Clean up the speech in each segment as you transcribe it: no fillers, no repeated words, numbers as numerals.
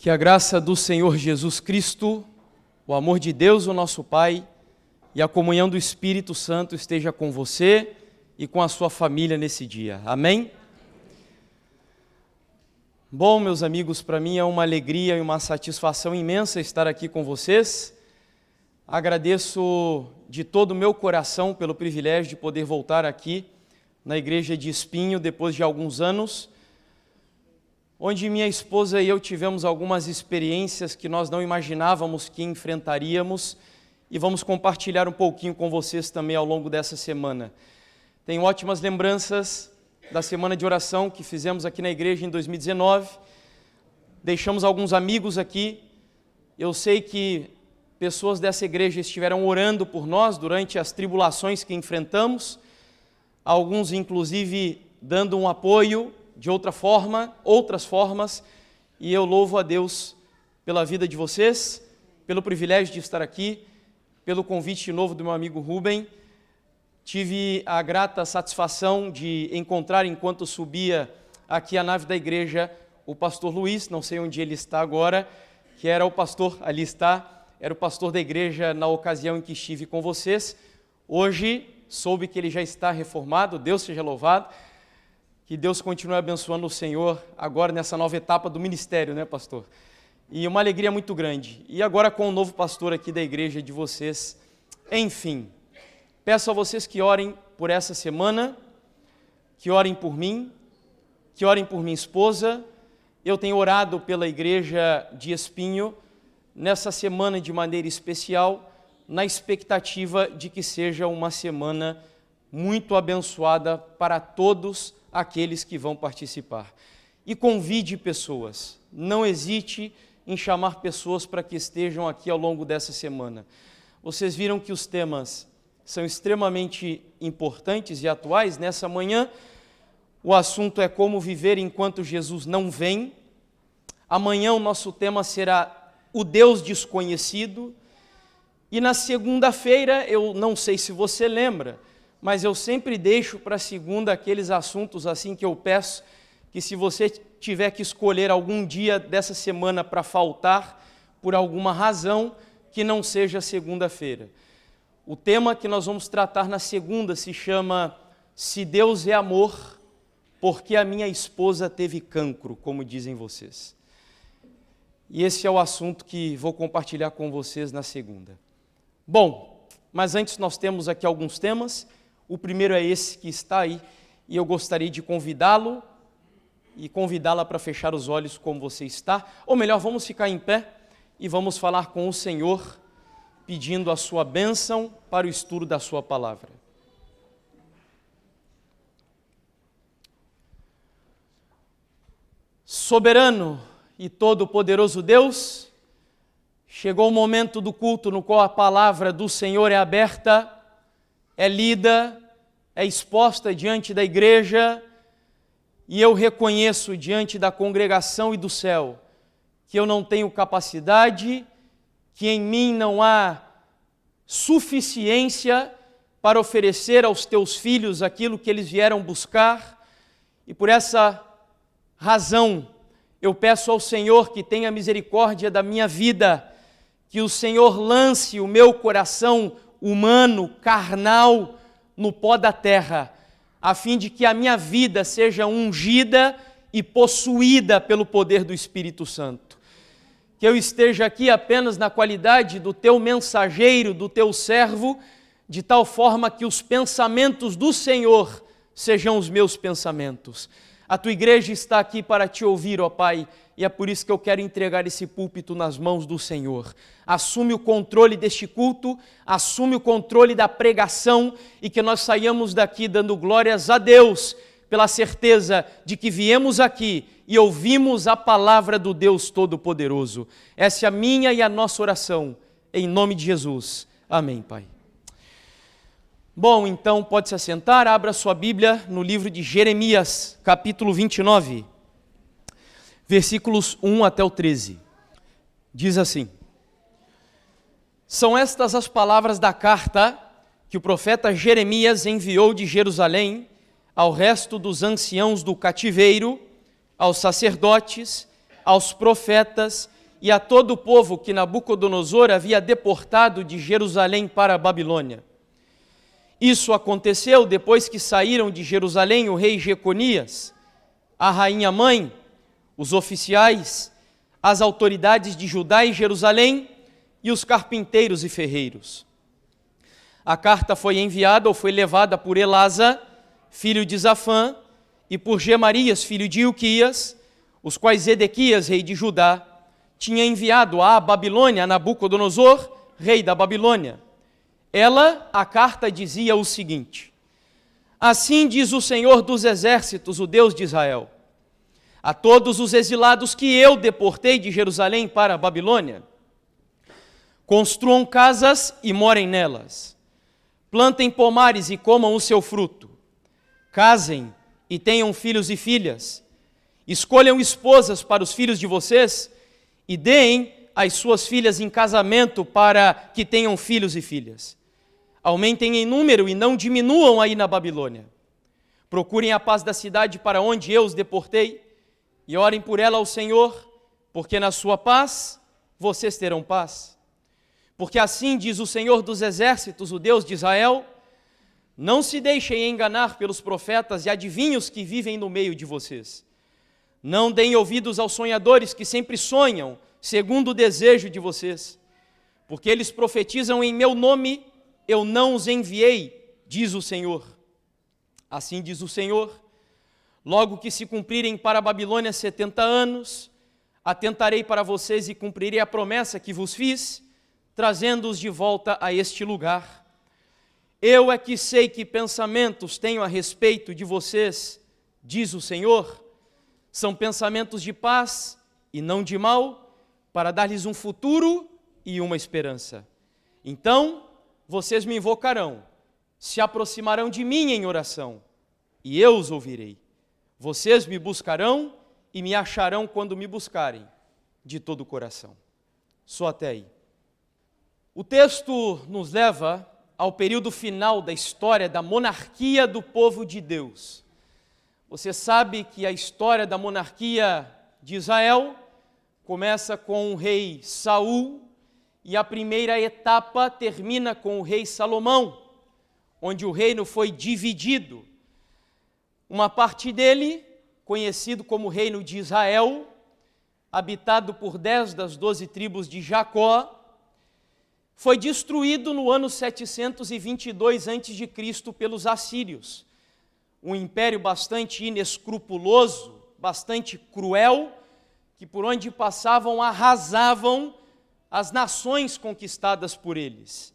Que a graça do Senhor Jesus Cristo, o amor de Deus, o nosso Pai, e a comunhão do Espírito Santo esteja com você e com a sua família nesse dia. Amém? Bom, meus amigos, para mim é uma alegria e uma satisfação imensa estar aqui com vocês. Agradeço de todo o meu coração pelo privilégio de poder voltar aqui na igreja de Espinho depois de alguns anos, onde minha esposa e eu tivemos algumas experiências que nós não imaginávamos que enfrentaríamos e vamos compartilhar um pouquinho com vocês também ao longo dessa semana. Tenho ótimas lembranças da semana de oração que fizemos aqui na igreja em 2019, deixamos alguns amigos aqui. Eu sei que pessoas dessa igreja estiveram orando por nós durante as tribulações que enfrentamos, alguns inclusive dando um apoio de outras formas, e eu louvo a Deus pela vida de vocês, pelo privilégio de estar aqui, pelo convite novo do meu amigo Rubem. Tive a grata satisfação de encontrar, enquanto subia aqui a nave da igreja, o pastor Luiz, não sei onde ele está agora, que era o pastor, ali está, era o pastor da igreja na ocasião em que estive com vocês. Hoje soube que ele já está reformado, Deus seja louvado. Que Deus continue abençoando o Senhor agora nessa nova etapa do ministério, né, pastor? E uma alegria muito grande. E agora com o novo pastor aqui da igreja de vocês. Enfim, peço a vocês que orem por essa semana, que orem por mim, que orem por minha esposa. Eu tenho orado pela igreja de Espinho nessa semana de maneira especial, na expectativa de que seja uma semana muito abençoada para todos aqueles que vão participar. E convide pessoas, não hesite em chamar pessoas para que estejam aqui ao longo dessa semana. Vocês viram que os temas são extremamente importantes e atuais. Nessa manhã, o assunto é como viver enquanto Jesus não vem. Amanhã o nosso tema será o Deus desconhecido. E na segunda-feira, eu não sei se você lembra, mas eu sempre deixo para segunda aqueles assuntos assim que eu peço que, se você tiver que escolher algum dia dessa semana para faltar por alguma razão, que não seja segunda-feira. O tema que nós vamos tratar na segunda se chama Se Deus é Amor, porque a minha esposa teve cancro, como dizem vocês. E esse é o assunto que vou compartilhar com vocês na segunda. Bom, mas antes nós temos aqui alguns temas. O primeiro é esse que está aí, e eu gostaria de convidá-lo e convidá-la para fechar os olhos como você está. Ou melhor, vamos ficar em pé e vamos falar com o Senhor, pedindo a sua bênção para o estudo da sua palavra. Soberano e todo-poderoso Deus, chegou o momento do culto no qual a palavra do Senhor é aberta, é lida, é exposta diante da igreja, e eu reconheço diante da congregação e do céu que eu não tenho capacidade, que em mim não há suficiência para oferecer aos teus filhos aquilo que eles vieram buscar, e por essa razão eu peço ao Senhor que tenha misericórdia da minha vida, que o Senhor lance o meu coração humano, carnal, no pó da terra, a fim de que a minha vida seja ungida e possuída pelo poder do Espírito Santo. Que eu esteja aqui apenas na qualidade do teu mensageiro, do teu servo, de tal forma que os pensamentos do Senhor sejam os meus pensamentos. A tua igreja está aqui para te ouvir, ó Pai, e é por isso que eu quero entregar esse púlpito nas mãos do Senhor. Assume o controle deste culto, assume o controle da pregação, e que nós saiamos daqui dando glórias a Deus, pela certeza de que viemos aqui e ouvimos a palavra do Deus Todo-Poderoso. Essa é a minha e a nossa oração, em nome de Jesus. Amém, Pai. Bom, então pode se assentar, abra sua Bíblia no livro de Jeremias, capítulo 29, versículos 1 até o 13. Diz assim: São estas as palavras da carta que o profeta Jeremias enviou de Jerusalém ao resto dos anciãos do cativeiro, aos sacerdotes, aos profetas e a todo o povo que Nabucodonosor havia deportado de Jerusalém para a Babilônia. Isso aconteceu depois que saíram de Jerusalém o rei Jeconias, a rainha mãe, os oficiais, as autoridades de Judá e Jerusalém e os carpinteiros e ferreiros. A carta foi enviada ou foi levada por Elasa, filho de Safã, e por Gemarias, filho de Ilquias, os quais Edequias, rei de Judá, tinha enviado à Babilônia, a Nabucodonosor, rei da Babilônia. A carta dizia o seguinte: assim diz o Senhor dos exércitos, o Deus de Israel, a todos os exilados que eu deportei de Jerusalém para a Babilônia: construam casas e morem nelas, plantem pomares e comam o seu fruto, casem e tenham filhos e filhas, escolham esposas para os filhos de vocês e deem as suas filhas em casamento para que tenham filhos e filhas. Aumentem em número e não diminuam aí na Babilônia. Procurem a paz da cidade para onde eu os deportei e orem por ela ao Senhor, porque na sua paz vocês terão paz. Porque assim diz o Senhor dos exércitos, o Deus de Israel: não se deixem enganar pelos profetas e adivinhos que vivem no meio de vocês. Não deem ouvidos aos sonhadores que sempre sonham segundo o desejo de vocês, porque eles profetizam em meu nome, eu não os enviei, diz o Senhor. Assim diz o Senhor: logo que se cumprirem para a Babilônia 70 anos, atentarei para vocês e cumprirei a promessa que vos fiz, trazendo-os de volta a este lugar. Eu é que sei que pensamentos tenho a respeito de vocês, diz o Senhor, são pensamentos de paz e não de mal, para dar-lhes um futuro e uma esperança. Então vocês me invocarão, se aproximarão de mim em oração, e eu os ouvirei. Vocês me buscarão e me acharão quando me buscarem de todo o coração. Só até aí. O texto nos leva ao período final da história da monarquia do povo de Deus. Você sabe que a história da monarquia de Israel começa com o rei Saul e a primeira etapa termina com o rei Salomão, onde o reino foi dividido. Uma parte dele, conhecido como Reino de Israel, habitado por 10 das 12 tribos de Jacó, foi destruído no ano 722 a.C. pelos assírios. Um império bastante inescrupuloso, bastante cruel, que por onde passavam arrasavam as nações conquistadas por eles.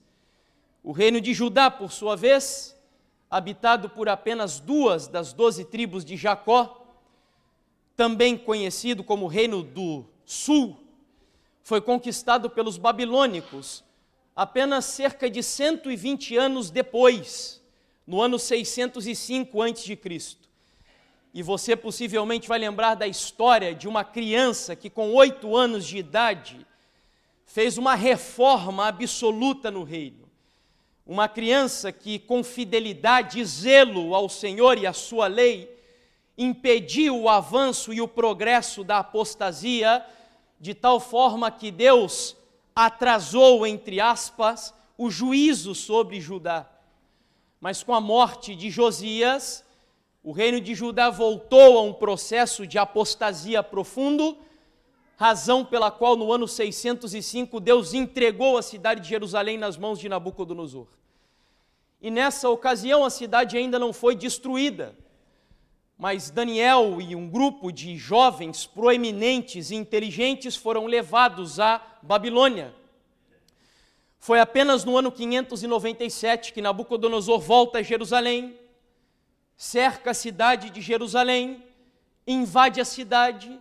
O reino de Judá, por sua vez, habitado por apenas 2 das 12 tribos de Jacó, também conhecido como Reino do Sul, foi conquistado pelos babilônicos apenas cerca de 120 anos depois, no ano 605 a.C. E você possivelmente vai lembrar da história de uma criança que com 8 anos de idade fez uma reforma absoluta no reino. Uma criança que com fidelidade e zelo ao Senhor e à sua lei impediu o avanço e o progresso da apostasia, de tal forma que Deus atrasou, entre aspas, o juízo sobre Judá. Mas com a morte de Josias, o reino de Judá voltou a um processo de apostasia profundo, razão pela qual no ano 605 Deus entregou a cidade de Jerusalém nas mãos de Nabucodonosor. E nessa ocasião a cidade ainda não foi destruída, mas Daniel e um grupo de jovens proeminentes e inteligentes foram levados à Babilônia. Foi apenas no ano 597 que Nabucodonosor volta a Jerusalém, cerca a cidade de Jerusalém, invade a cidade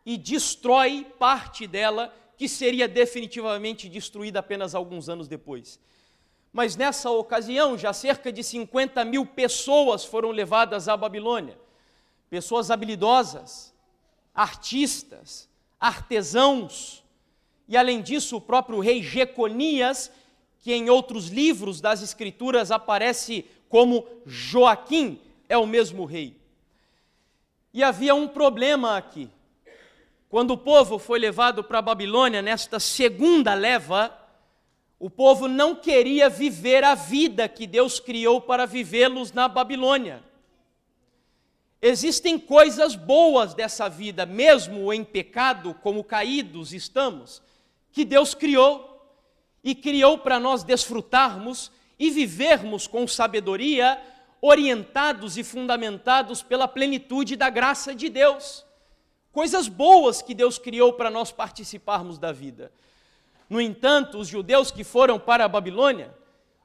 e destrói parte dela, que seria definitivamente destruída apenas alguns anos depois. Mas nessa ocasião, já cerca de 50 mil pessoas foram levadas à Babilônia. Pessoas habilidosas, artistas, artesãos, e além disso o próprio rei Jeconias, que em outros livros das Escrituras aparece como Joaquim, é o mesmo rei. E havia um problema aqui. Quando o povo foi levado para a Babilônia, nesta segunda leva, o povo não queria viver a vida que Deus criou para vivê-los na Babilônia. Existem coisas boas dessa vida, mesmo em pecado, como caídos estamos, que Deus criou, e criou para nós desfrutarmos e vivermos com sabedoria, orientados e fundamentados pela plenitude da graça de Deus. Coisas boas que Deus criou para nós participarmos da vida. No entanto, os judeus que foram para a Babilônia,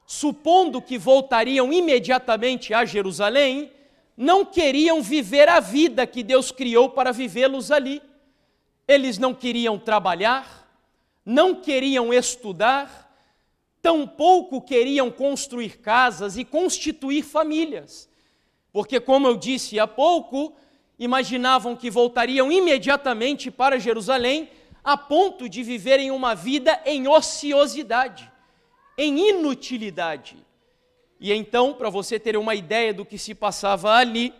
supondo que voltariam imediatamente a Jerusalém, não queriam viver a vida que Deus criou para vivê-los ali. Eles não queriam trabalhar, não queriam estudar, tampouco queriam construir casas e constituir famílias. Porque, como eu disse há pouco, imaginavam que voltariam imediatamente para Jerusalém, a ponto de viverem uma vida em ociosidade, em inutilidade. E então, para você ter uma ideia do que se passava ali,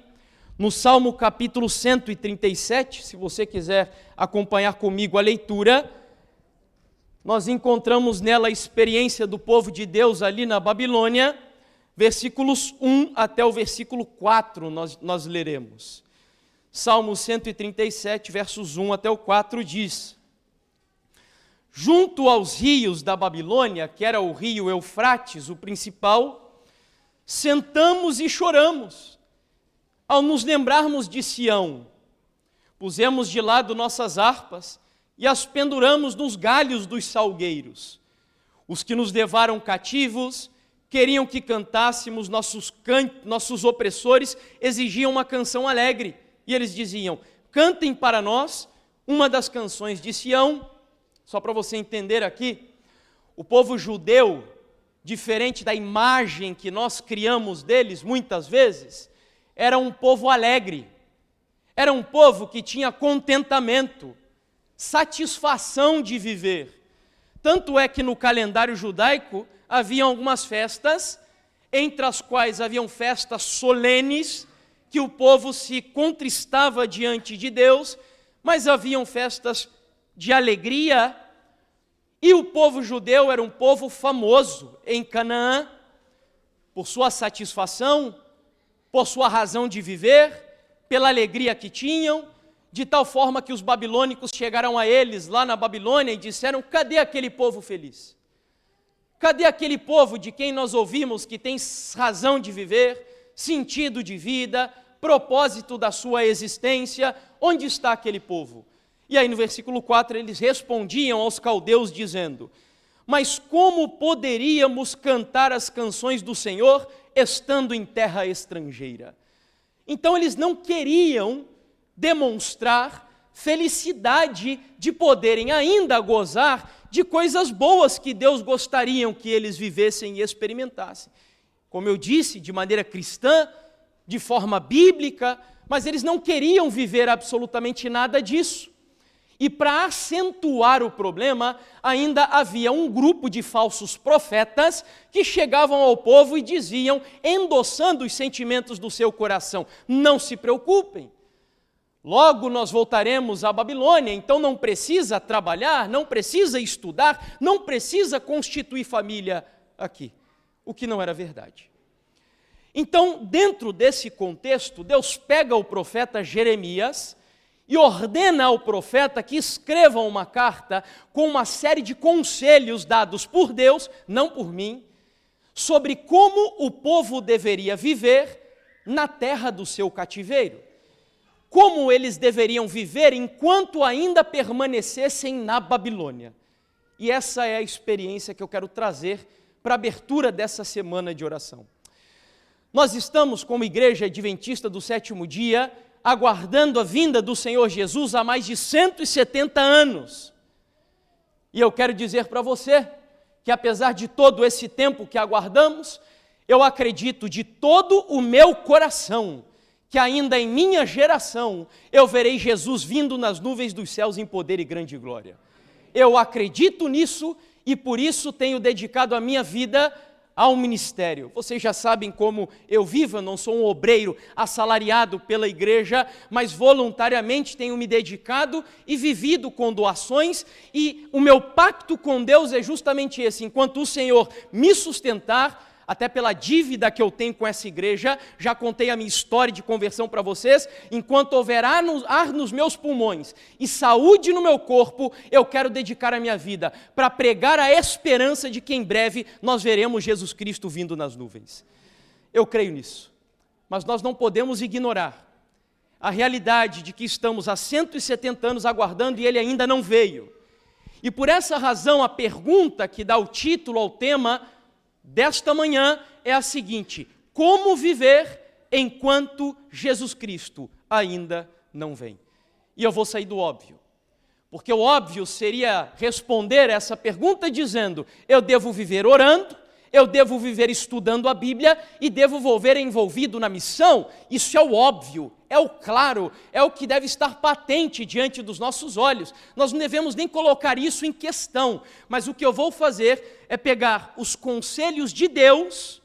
no Salmo capítulo 137, se você quiser acompanhar comigo a leitura, nós encontramos nela a experiência do povo de Deus ali na Babilônia, versículos 1 até o versículo 4 nós leremos. Salmo 137, versos 1 até o 4 diz: junto aos rios da Babilônia, que era o rio Eufrates, o principal, sentamos e choramos, ao nos lembrarmos de Sião. Pusemos de lado nossas harpas e as penduramos nos galhos dos salgueiros. Os que nos levaram cativos queriam que cantássemos, nossos opressores exigiam uma canção alegre, e eles diziam: cantem para nós uma das canções de Sião. Só para você entender aqui, o povo judeu, diferente da imagem que nós criamos deles muitas vezes, era um povo alegre, era um povo que tinha contentamento, satisfação de viver. Tanto é que no calendário judaico havia algumas festas, entre as quais haviam festas solenes, que o povo se contristava diante de Deus, mas haviam festas de alegria, e o povo judeu era um povo famoso em Canaã, por sua satisfação, por sua razão de viver, pela alegria que tinham, de tal forma que os babilônicos chegaram a eles lá na Babilônia e disseram: cadê aquele povo feliz? Cadê aquele povo de quem nós ouvimos que tem razão de viver, sentido de vida, propósito da sua existência? Onde está aquele povo? E aí no versículo 4 eles respondiam aos caldeus dizendo: mas como poderíamos cantar as canções do Senhor estando em terra estrangeira? Então eles não queriam demonstrar felicidade de poderem ainda gozar de coisas boas que Deus gostaria que eles vivessem e experimentassem. Como eu disse, de maneira cristã, de forma bíblica, mas eles não queriam viver absolutamente nada disso. E para acentuar o problema, ainda havia um grupo de falsos profetas que chegavam ao povo e diziam, endossando os sentimentos do seu coração: não se preocupem, logo nós voltaremos à Babilônia, então não precisa trabalhar, não precisa estudar, não precisa constituir família aqui. O que não era verdade. Então, dentro desse contexto, Deus pega o profeta Jeremias e ordena ao profeta que escreva uma carta com uma série de conselhos dados por Deus, não por mim, sobre como o povo deveria viver na terra do seu cativeiro. Como eles deveriam viver enquanto ainda permanecessem na Babilônia. E essa é a experiência que eu quero trazer para a abertura dessa semana de oração. Nós estamos, como Igreja Adventista do Sétimo Dia, aguardando a vinda do Senhor Jesus há mais de 170 anos. E eu quero dizer para você que, apesar de todo esse tempo que aguardamos, eu acredito de todo o meu coração que ainda em minha geração eu verei Jesus vindo nas nuvens dos céus em poder e grande glória. Eu acredito nisso e por isso tenho dedicado a minha vida ao ministério. Vocês já sabem como eu vivo, eu não sou um obreiro assalariado pela igreja, mas voluntariamente tenho me dedicado e vivido com doações, e o meu pacto com Deus é justamente esse: enquanto o Senhor me sustentar, até pela dívida que eu tenho com essa igreja, já contei a minha história de conversão para vocês, enquanto houver ar nos meus pulmões e saúde no meu corpo, eu quero dedicar a minha vida para pregar a esperança de que em breve nós veremos Jesus Cristo vindo nas nuvens. Eu creio nisso, mas nós não podemos ignorar a realidade de que estamos há 170 anos aguardando e Ele ainda não veio. E por essa razão a pergunta que dá o título ao tema desta manhã é a seguinte: como viver enquanto Jesus Cristo ainda não vem? E eu vou sair do óbvio, porque o óbvio seria responder essa pergunta dizendo: eu devo viver orando, eu devo viver estudando a Bíblia e devo viver envolvido na missão. Isso é o óbvio, é o claro, é o que deve estar patente diante dos nossos olhos. Nós não devemos nem colocar isso em questão, mas o que eu vou fazer é pegar os conselhos de Deus,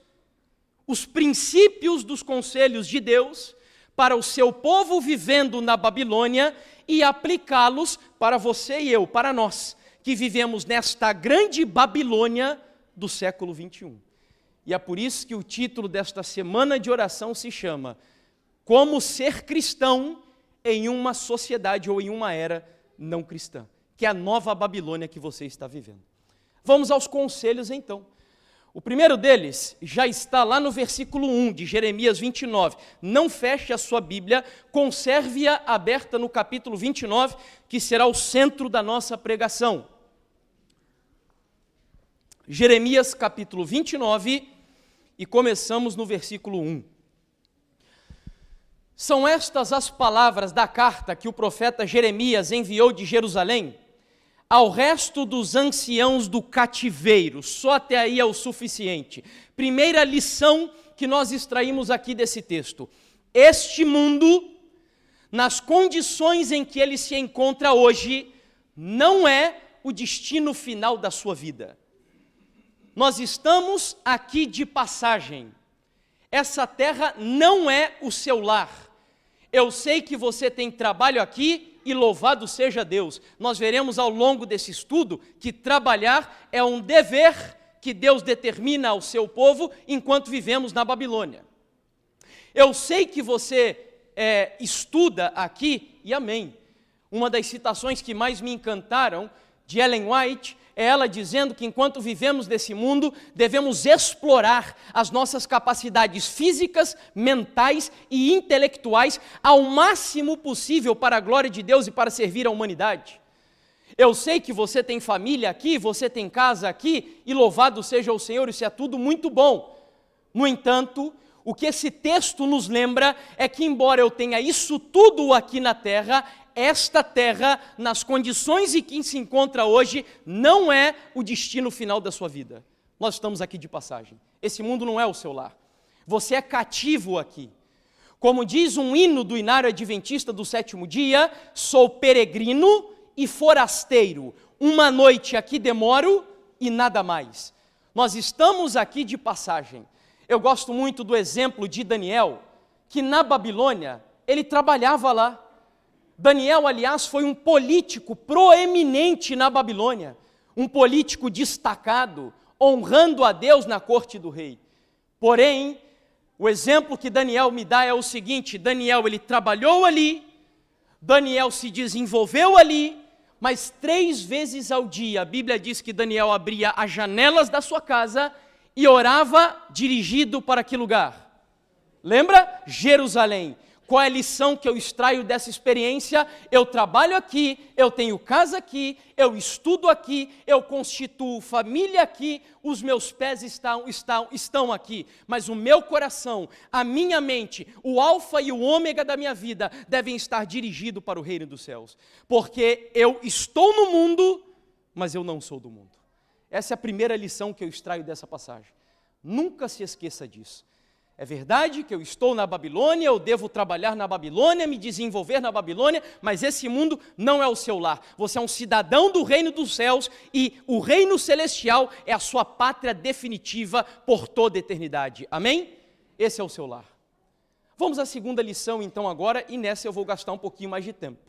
os princípios dos conselhos de Deus, para o seu povo vivendo na Babilônia e aplicá-los para você e eu, para nós, que vivemos nesta grande Babilônia do século 21. E é por isso que o título desta semana de oração se chama Como Ser Cristão em uma Sociedade ou em uma Era Não Cristã, que é a nova Babilônia que você está vivendo. Vamos aos conselhos então. O primeiro deles já está lá no versículo 1 de Jeremias 29. Não feche a sua Bíblia, conserve-a aberta no capítulo 29, que será o centro da nossa pregação. Jeremias capítulo 29, e começamos no versículo 1. São estas as palavras da carta que o profeta Jeremias enviou de Jerusalém ao resto dos anciãos do cativeiro. Só até aí é o suficiente. Primeira lição que nós extraímos aqui desse texto: este mundo, nas condições em que ele se encontra hoje, não é o destino final da sua vida. Nós estamos aqui de passagem. Essa terra não é o seu lar. Eu sei que você tem trabalho aqui e louvado seja Deus. Nós veremos ao longo desse estudo que trabalhar é um dever que Deus determina ao seu povo enquanto vivemos na Babilônia. Eu sei que você estuda aqui, e amém. Uma das citações que mais me encantaram de Ellen White é ela dizendo que enquanto vivemos nesse mundo, devemos explorar as nossas capacidades físicas, mentais e intelectuais ao máximo possível para a glória de Deus e para servir a humanidade. Eu sei que você tem família aqui, você tem casa aqui, e louvado seja o Senhor, isso é tudo muito bom. No entanto, o que esse texto nos lembra é que, embora eu tenha isso tudo aqui na terra, esta terra, nas condições em que se encontra hoje, não é o destino final da sua vida. Nós estamos aqui de passagem. Esse mundo não é o seu lar. Você é cativo aqui. Como diz um hino do Inário Adventista do Sétimo Dia, sou peregrino e forasteiro. Uma noite aqui demoro e nada mais. Nós estamos aqui de passagem. Eu gosto muito do exemplo de Daniel, que na Babilônia, ele trabalhava lá. Daniel, aliás, foi um político proeminente na Babilônia, um político destacado, honrando a Deus na corte do rei. Porém, o exemplo que Daniel me dá é o seguinte: Daniel, ele trabalhou ali, Daniel se desenvolveu ali, mas 3 vezes ao dia, a Bíblia diz que Daniel abria as janelas da sua casa e orava dirigido para que lugar? Lembra? Jerusalém. Qual é a lição que eu extraio dessa experiência? Eu trabalho aqui, eu tenho casa aqui, eu estudo aqui, eu constituo família aqui, os meus pés estão aqui, mas o meu coração, a minha mente, o alfa e o ômega da minha vida devem estar dirigidos para o reino dos céus, porque eu estou no mundo, mas eu não sou do mundo. Essa é a primeira lição que eu extraio dessa passagem. Nunca se esqueça disso. É verdade que eu estou na Babilônia, eu devo trabalhar na Babilônia, me desenvolver na Babilônia, mas esse mundo não é o seu lar. Você é um cidadão do reino dos céus e o reino celestial é a sua pátria definitiva por toda a eternidade. Amém? Esse é o seu lar. Vamos à segunda lição então agora, e nessa eu vou gastar um pouquinho mais de tempo.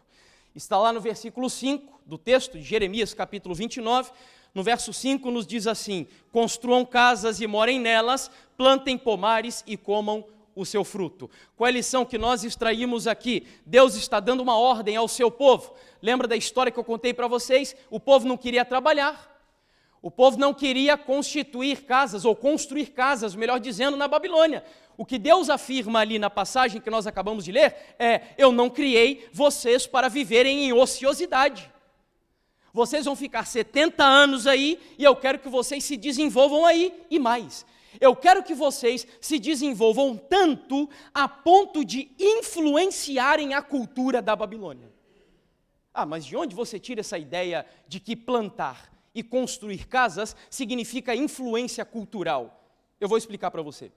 Está lá no versículo 5 do texto de Jeremias, capítulo 29, no verso 5 nos diz assim: construam casas e morem nelas, plantem pomares e comam o seu fruto. Qual é a lição que nós extraímos aqui? Deus está dando uma ordem ao seu povo. Lembra da história que eu contei para vocês? O povo não queria trabalhar. O povo não queria constituir casas, ou construir casas, melhor dizendo, na Babilônia. O que Deus afirma ali na passagem que nós acabamos de ler é: eu não criei vocês para viverem em ociosidade. Vocês vão ficar 70 anos aí e eu quero que vocês se desenvolvam aí e mais. Eu quero que vocês se desenvolvam tanto a ponto de influenciarem a cultura da Babilônia. Ah, mas de onde você tira essa ideia de que plantar e construir casas significa influência cultural? Eu vou explicar para você.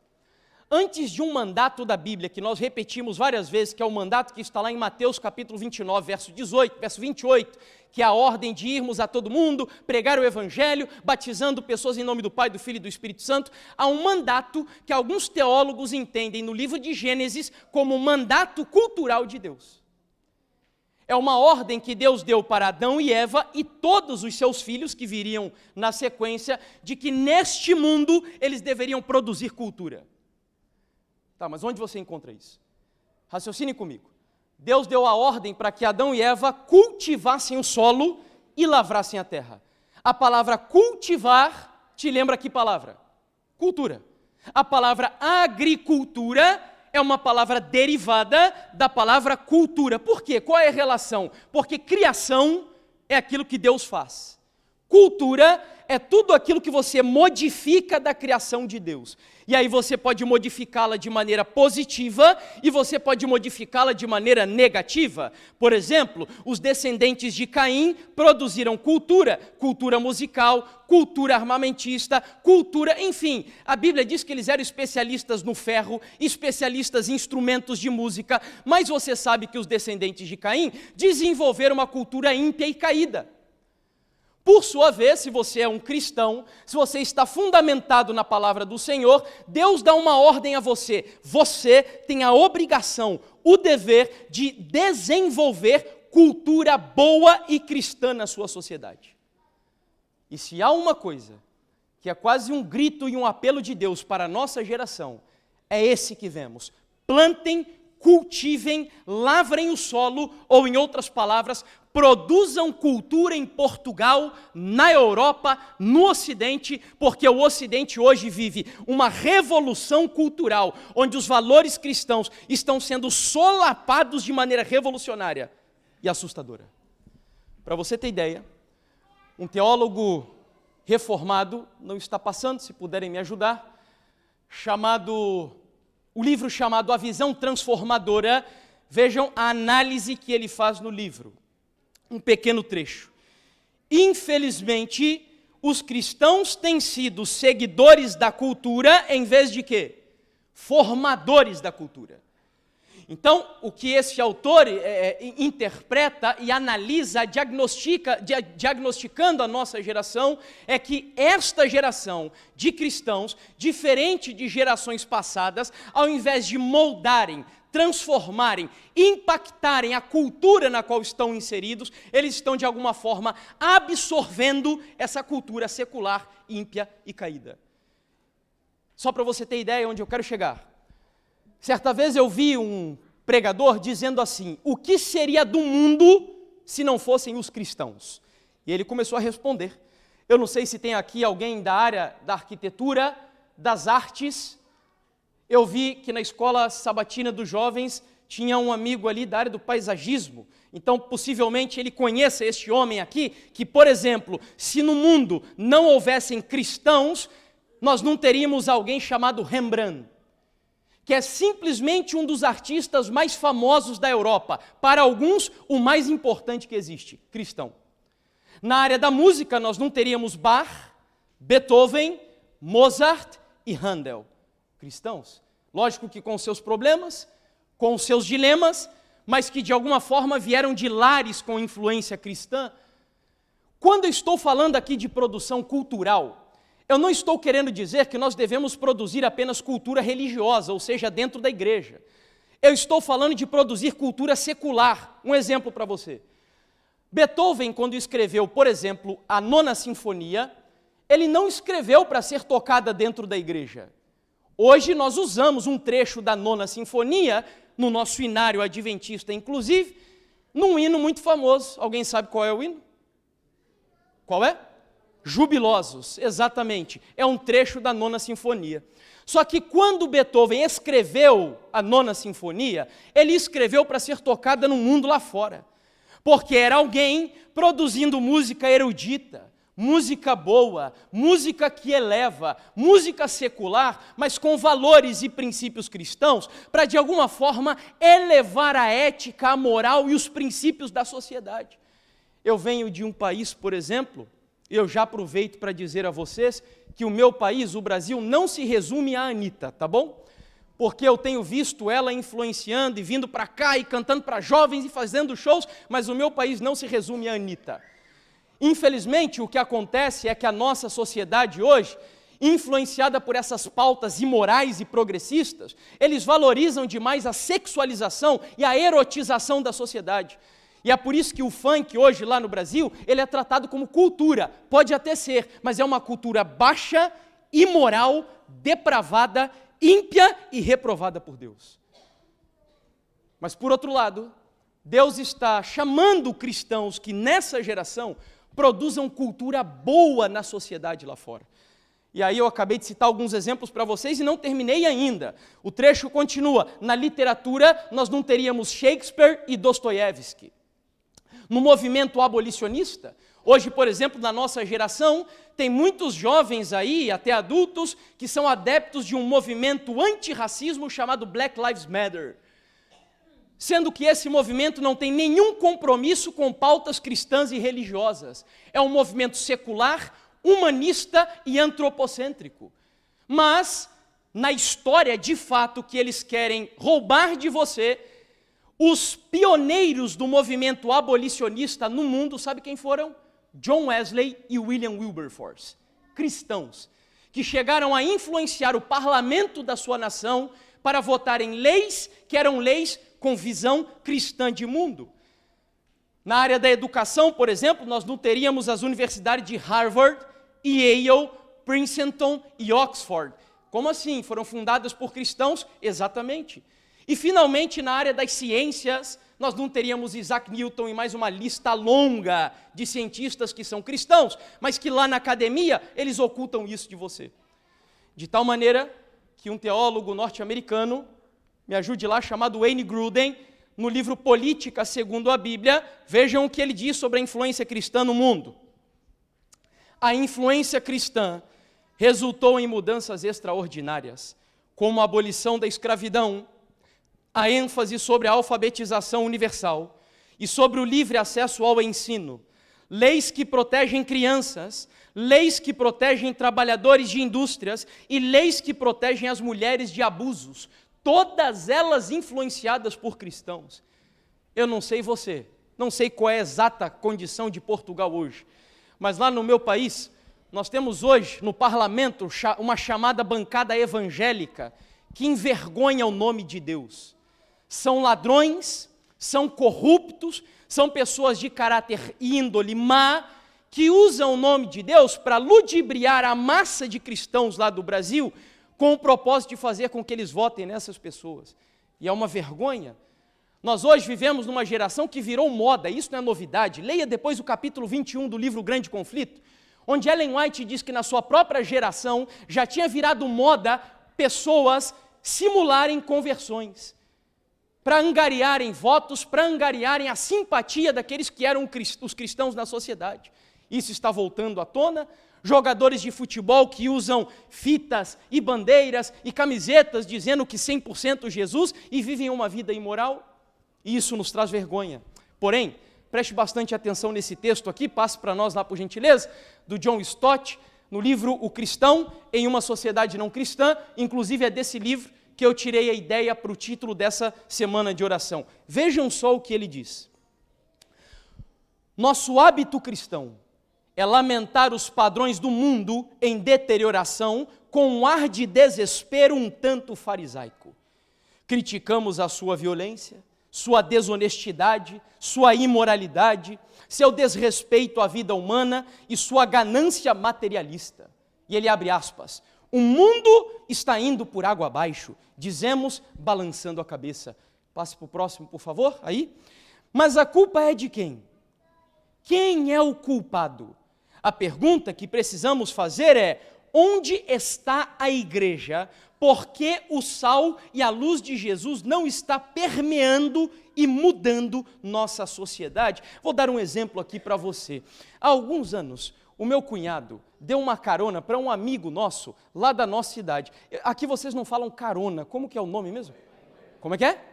Antes de um mandato da Bíblia, que nós repetimos várias vezes, que é o mandato que está lá em Mateus capítulo 29, verso 28, que é a ordem de irmos a todo mundo, pregar o Evangelho, batizando pessoas em nome do Pai, do Filho e do Espírito Santo, há um mandato que alguns teólogos entendem no livro de Gênesis como um mandato cultural de Deus. É uma ordem que Deus deu para Adão e Eva e todos os seus filhos que viriam na sequência, de que neste mundo eles deveriam produzir cultura. Tá, mas onde você encontra isso? Raciocine comigo. Deus deu a ordem para que Adão e Eva cultivassem o solo e lavrassem a terra. A palavra cultivar te lembra que palavra? Cultura. A palavra agricultura é uma palavra derivada da palavra cultura. Por quê? Qual é a relação? Porque criação é aquilo que Deus faz. Cultura é tudo aquilo que você modifica da criação de Deus. E aí você pode modificá-la de maneira positiva e você pode modificá-la de maneira negativa. Por exemplo, os descendentes de Caim produziram cultura, cultura musical, cultura armamentista, cultura, enfim. A Bíblia diz que eles eram especialistas no ferro, especialistas em instrumentos de música, mas você sabe que os descendentes de Caim desenvolveram uma cultura ímpia e caída. Por sua vez, se você é um cristão, se você está fundamentado na palavra do Senhor, Deus dá uma ordem a você. Você tem a obrigação, o dever de desenvolver cultura boa e cristã na sua sociedade. E se há uma coisa que é quase um grito e um apelo de Deus para a nossa geração, é esse que vemos: plantem, cultivem, lavrem o solo, ou em outras palavras, produzam cultura em Portugal, na Europa, no Ocidente, porque o Ocidente hoje vive uma revolução cultural, onde os valores cristãos estão sendo solapados de maneira revolucionária e assustadora. Para você ter ideia, um teólogo reformado, não está passando, se puderem me ajudar, o livro chamado A Visão Transformadora. Vejam a análise que ele faz no livro. Um pequeno trecho. Infelizmente, os cristãos têm sido seguidores da cultura em vez de quê? Formadores da cultura. Então, o que esse autor interpreta e analisa, diagnosticando a nossa geração, é que esta geração de cristãos, diferente de gerações passadas, ao invés de moldarem, transformarem, impactarem a cultura na qual estão inseridos, eles estão de alguma forma absorvendo essa cultura secular, ímpia e caída. Só para você ter ideia onde eu quero chegar. Certa vez eu vi um pregador dizendo assim: o que seria do mundo se não fossem os cristãos? E ele começou a responder. Eu não sei se tem aqui alguém da área da arquitetura, das artes. Eu vi que na escola sabatina dos jovens tinha um amigo ali da área do paisagismo. Então, possivelmente, ele conheça este homem aqui, que, por exemplo, se no mundo não houvessem cristãos, nós não teríamos alguém chamado Rembrandt, que é simplesmente um dos artistas mais famosos da Europa. Para alguns, o mais importante que existe, cristão. Na área da música, nós não teríamos Bach, Beethoven, Mozart e Handel. Cristãos. lógico que com seus problemas, com seus dilemas, mas que de alguma forma vieram de lares com influência cristã. Quando eu estou falando aqui de produção cultural, eu não estou querendo dizer que nós devemos produzir apenas cultura religiosa, ou seja, dentro da igreja. Eu estou falando de produzir cultura secular. Um exemplo para você. Beethoven, quando escreveu, por exemplo, a Nona Sinfonia, ele não escreveu para ser tocada dentro da igreja. Hoje nós usamos um trecho da Nona Sinfonia, no nosso hinário adventista, inclusive, num hino muito famoso. Alguém sabe qual é o hino? Qual é? Jubilosos, exatamente. É um trecho da Nona Sinfonia. Só que quando Beethoven escreveu a Nona Sinfonia, ele escreveu para ser tocada no mundo lá fora. Porque era alguém produzindo música erudita, música boa, música que eleva, música secular, mas com valores e princípios cristãos, para de alguma forma elevar a ética, a moral e os princípios da sociedade. Eu venho de um país, por exemplo, eu já aproveito para dizer a vocês que o meu país, o Brasil, não se resume à Anitta, tá bom? Porque eu tenho visto ela influenciando e vindo para cá e cantando para jovens e fazendo shows, mas o meu país não se resume à Anitta. Infelizmente, o que acontece é que a nossa sociedade hoje, influenciada por essas pautas imorais e progressistas, eles valorizam demais a sexualização e a erotização da sociedade. E é por isso que o funk hoje lá no Brasil, ele é tratado como cultura. Pode até ser, mas é uma cultura baixa, imoral, depravada, ímpia e reprovada por Deus. Mas por outro lado, Deus está chamando cristãos que nessa geração produzam cultura boa na sociedade lá fora. E aí eu acabei de citar alguns exemplos para vocês e não terminei ainda. O trecho continua. Na literatura, nós não teríamos Shakespeare e Dostoiévski. No movimento abolicionista, hoje, por exemplo, na nossa geração, tem muitos jovens aí, até adultos, que são adeptos de um movimento antirracismo chamado Black Lives Matter. Sendo que esse movimento não tem nenhum compromisso com pautas cristãs e religiosas. É um movimento secular, humanista e antropocêntrico. Mas, na história, de fato, que eles querem roubar de você, os pioneiros do movimento abolicionista no mundo, sabe quem foram? John Wesley e William Wilberforce, cristãos, que chegaram a influenciar o parlamento da sua nação para votar em leis que eram leis com visão cristã de mundo. Na área da educação, por exemplo, nós não teríamos as universidades de Harvard, Yale, Princeton e Oxford. Como assim? Foram fundadas por cristãos? Exatamente. E, finalmente, na área das ciências, nós não teríamos Isaac Newton e mais uma lista longa de cientistas que são cristãos, mas que lá na academia eles ocultam isso de você. De tal maneira que um teólogo norte-americano, me ajude lá, chamado Wayne Grudem, no livro Política segundo a Bíblia, vejam o que ele diz sobre a influência cristã no mundo. A influência cristã resultou em mudanças extraordinárias, como a abolição da escravidão, a ênfase sobre a alfabetização universal e sobre o livre acesso ao ensino, leis que protegem crianças, leis que protegem trabalhadores de indústrias e leis que protegem as mulheres de abusos, todas elas influenciadas por cristãos. Eu não sei você, não sei qual é a exata condição de Portugal hoje, mas lá no meu país, nós temos hoje no parlamento uma chamada bancada evangélica que envergonha o nome de Deus. São ladrões, são corruptos, são pessoas de caráter e índole má, que usam o nome de Deus para ludibriar a massa de cristãos lá do Brasil, com o propósito de fazer com que eles votem nessas pessoas. E é uma vergonha. Nós hoje vivemos numa geração que virou moda, isso não é novidade. Leia depois o capítulo 21 do livro Grande Conflito, onde Ellen White diz que na sua própria geração já tinha virado moda pessoas simularem conversões, para angariarem votos, para angariarem a simpatia daqueles que eram os cristãos na sociedade. Isso está voltando à tona. Jogadores de futebol que usam fitas e bandeiras e camisetas dizendo que 100% Jesus e vivem uma vida imoral. E isso nos traz vergonha. Porém, preste bastante atenção nesse texto aqui, passe para nós lá por gentileza, do John Stott, no livro O Cristão em uma Sociedade Não Cristã. Inclusive é desse livro que eu tirei a ideia para o título dessa semana de oração. Vejam só o que ele diz. Nosso hábito cristão é lamentar os padrões do mundo em deterioração com um ar de desespero um tanto farisaico. Criticamos a sua violência, sua desonestidade, sua imoralidade, seu desrespeito à vida humana e sua ganância materialista. E ele abre aspas. O mundo está indo por água abaixo, dizemos balançando a cabeça. Passe para o próximo, por favor, aí. Mas a culpa é de quem? Quem é o culpado? A pergunta que precisamos fazer é: onde está a igreja? Por que o sal e a luz de Jesus não está permeando e mudando nossa sociedade? Vou dar um exemplo aqui para você. Há alguns anos, o meu cunhado deu uma carona para um amigo nosso, lá da nossa cidade. Aqui vocês não falam carona, como que é o nome mesmo? Como é que é?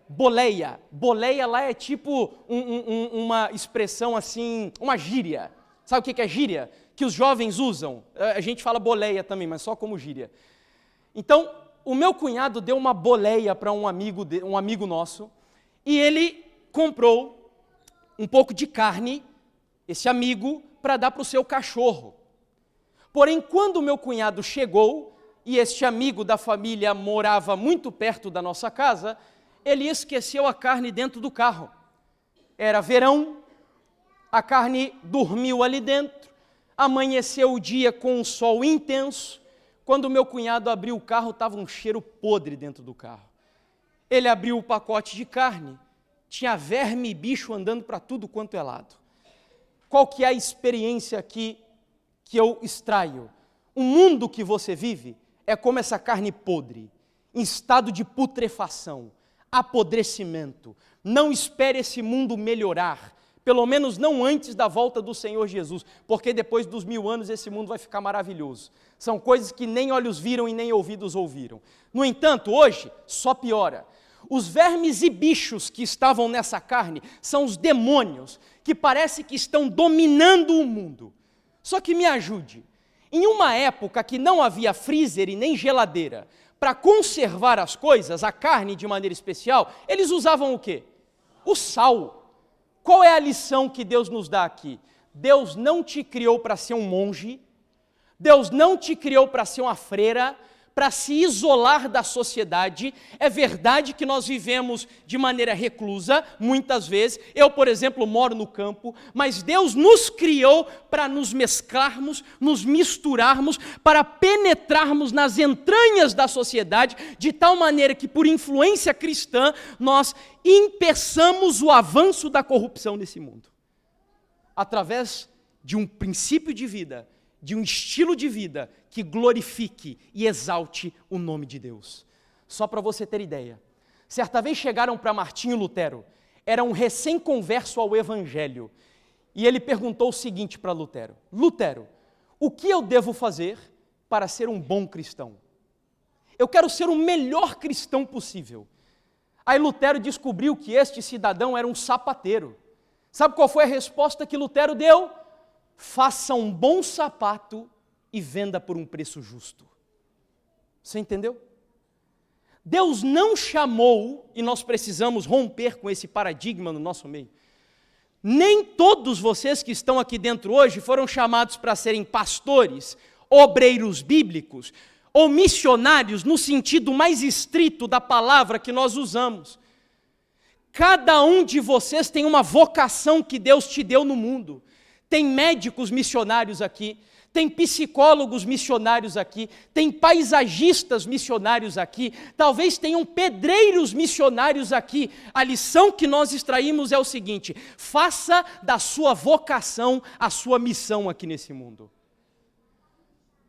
Boleia. Boleia lá é tipo uma expressão assim, uma gíria. Sabe o que é gíria? Que os jovens usam. A gente fala boleia também, mas só como gíria. Então, o meu cunhado deu uma boleia para um amigo nosso, e ele comprou um pouco de carne, esse amigo, para dar para o seu cachorro. Porém, quando o meu cunhado chegou, e este amigo da família morava muito perto da nossa casa, ele esqueceu a carne dentro do carro. Era verão, a carne dormiu ali dentro, amanheceu o dia com um sol intenso. Quando o meu cunhado abriu o carro, estava um cheiro podre dentro do carro. Ele abriu o pacote de carne, tinha verme e bicho andando para tudo quanto é lado. Qual que é a experiência aqui que eu extraio? O mundo que você vive é como essa carne podre, em estado de putrefação, apodrecimento. Não espere esse mundo melhorar, pelo menos não antes da volta do Senhor Jesus, porque depois dos 1000 anos esse mundo vai ficar maravilhoso. São coisas que nem olhos viram e nem ouvidos ouviram. No entanto, hoje só piora. Os vermes e bichos que estavam nessa carne são os demônios que parece que estão dominando o mundo. Só que me ajude, em uma época que não havia freezer e nem geladeira, para conservar as coisas, a carne de maneira especial, eles usavam o quê? O sal. Qual é a lição que Deus nos dá aqui? Deus não te criou para ser um monge, Deus não te criou para ser uma freira, para se isolar da sociedade. É verdade que nós vivemos de maneira reclusa, muitas vezes. Eu, por exemplo, moro no campo, mas Deus nos criou para nos mesclarmos, nos misturarmos, para penetrarmos nas entranhas da sociedade, de tal maneira que, por influência cristã, nós impeçamos o avanço da corrupção nesse mundo. Através de um princípio de vida, de um estilo de vida que glorifique e exalte o nome de Deus. Só para você ter ideia, certa vez chegaram para Martinho Lutero, era um recém-converso ao Evangelho, e ele perguntou o seguinte para Lutero: Lutero, o que eu devo fazer para ser um bom cristão? Eu quero ser o melhor cristão possível. Aí Lutero descobriu que este cidadão era um sapateiro. Sabe qual foi a resposta que Lutero deu? Faça um bom sapato e venda por um preço justo. Você entendeu? Deus não chamou, e nós precisamos romper com esse paradigma no nosso meio. Nem todos vocês que estão aqui dentro hoje foram chamados para serem pastores, obreiros bíblicos, ou missionários no sentido mais estrito da palavra que nós usamos. Cada um de vocês tem uma vocação que Deus te deu no mundo. Tem médicos missionários aqui, tem psicólogos missionários aqui, tem paisagistas missionários aqui, talvez tenham pedreiros missionários aqui. A lição que nós extraímos é o seguinte: faça da sua vocação a sua missão aqui nesse mundo.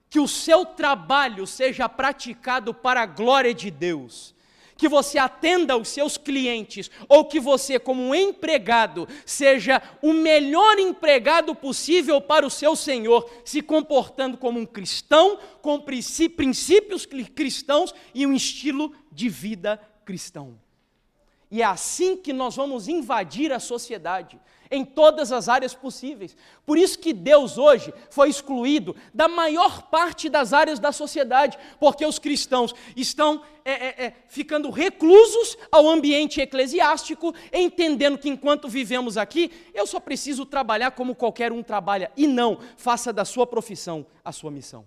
Que o seu trabalho seja praticado para a glória de Deus. Que você atenda aos seus clientes, ou que você, como um empregado, seja o melhor empregado possível para o seu Senhor, se comportando como um cristão, com princípios cristãos e um estilo de vida cristão. E é assim que nós vamos invadir a sociedade, em todas as áreas possíveis. Por isso que Deus hoje foi excluído da maior parte das áreas da sociedade, porque os cristãos estão ficando reclusos ao ambiente eclesiástico, entendendo que enquanto vivemos aqui, eu só preciso trabalhar como qualquer um trabalha, e não, faça da sua profissão a sua missão.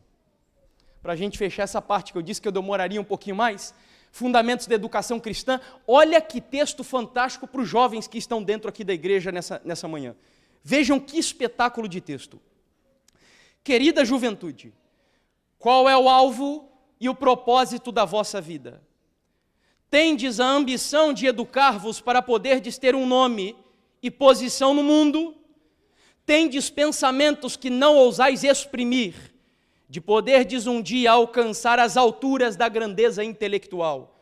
Para a gente fechar essa parte que eu disse que eu demoraria um pouquinho mais, Fundamentos da Educação Cristã, olha que texto fantástico para os jovens que estão dentro aqui da igreja nessa manhã. Vejam que espetáculo de texto. Querida juventude, qual é o alvo e o propósito da vossa vida? Tendes a ambição de educar-vos para poderdes ter um nome e posição no mundo? Tendes pensamentos que não ousais exprimir, de poderdes um dia alcançar as alturas da grandeza intelectual,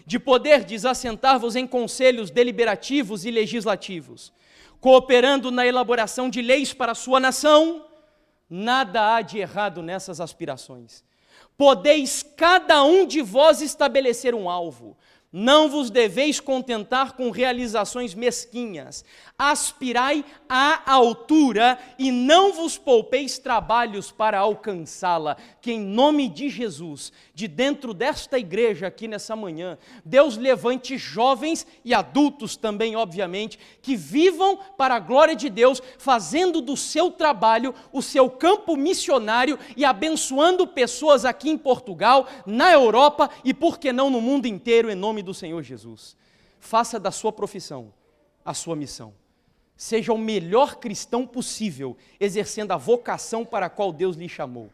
de poderdes assentar-vos em conselhos deliberativos e legislativos, cooperando na elaboração de leis para a sua nação? Nada há de errado nessas aspirações. Podeis cada um de vós estabelecer um alvo. Não vos deveis contentar com realizações mesquinhas. Aspirai à altura e não vos poupeis trabalhos para alcançá-la. Que em nome de Jesus, de dentro desta igreja aqui nessa manhã, Deus levante jovens e adultos também, obviamente, que vivam para a glória de Deus, fazendo do seu trabalho o seu campo missionário e abençoando pessoas aqui em Portugal, na Europa e, por que não, no mundo inteiro, em nome do Senhor Jesus. Faça da sua profissão a sua missão. Seja o melhor cristão possível, exercendo a vocação para a qual Deus lhe chamou.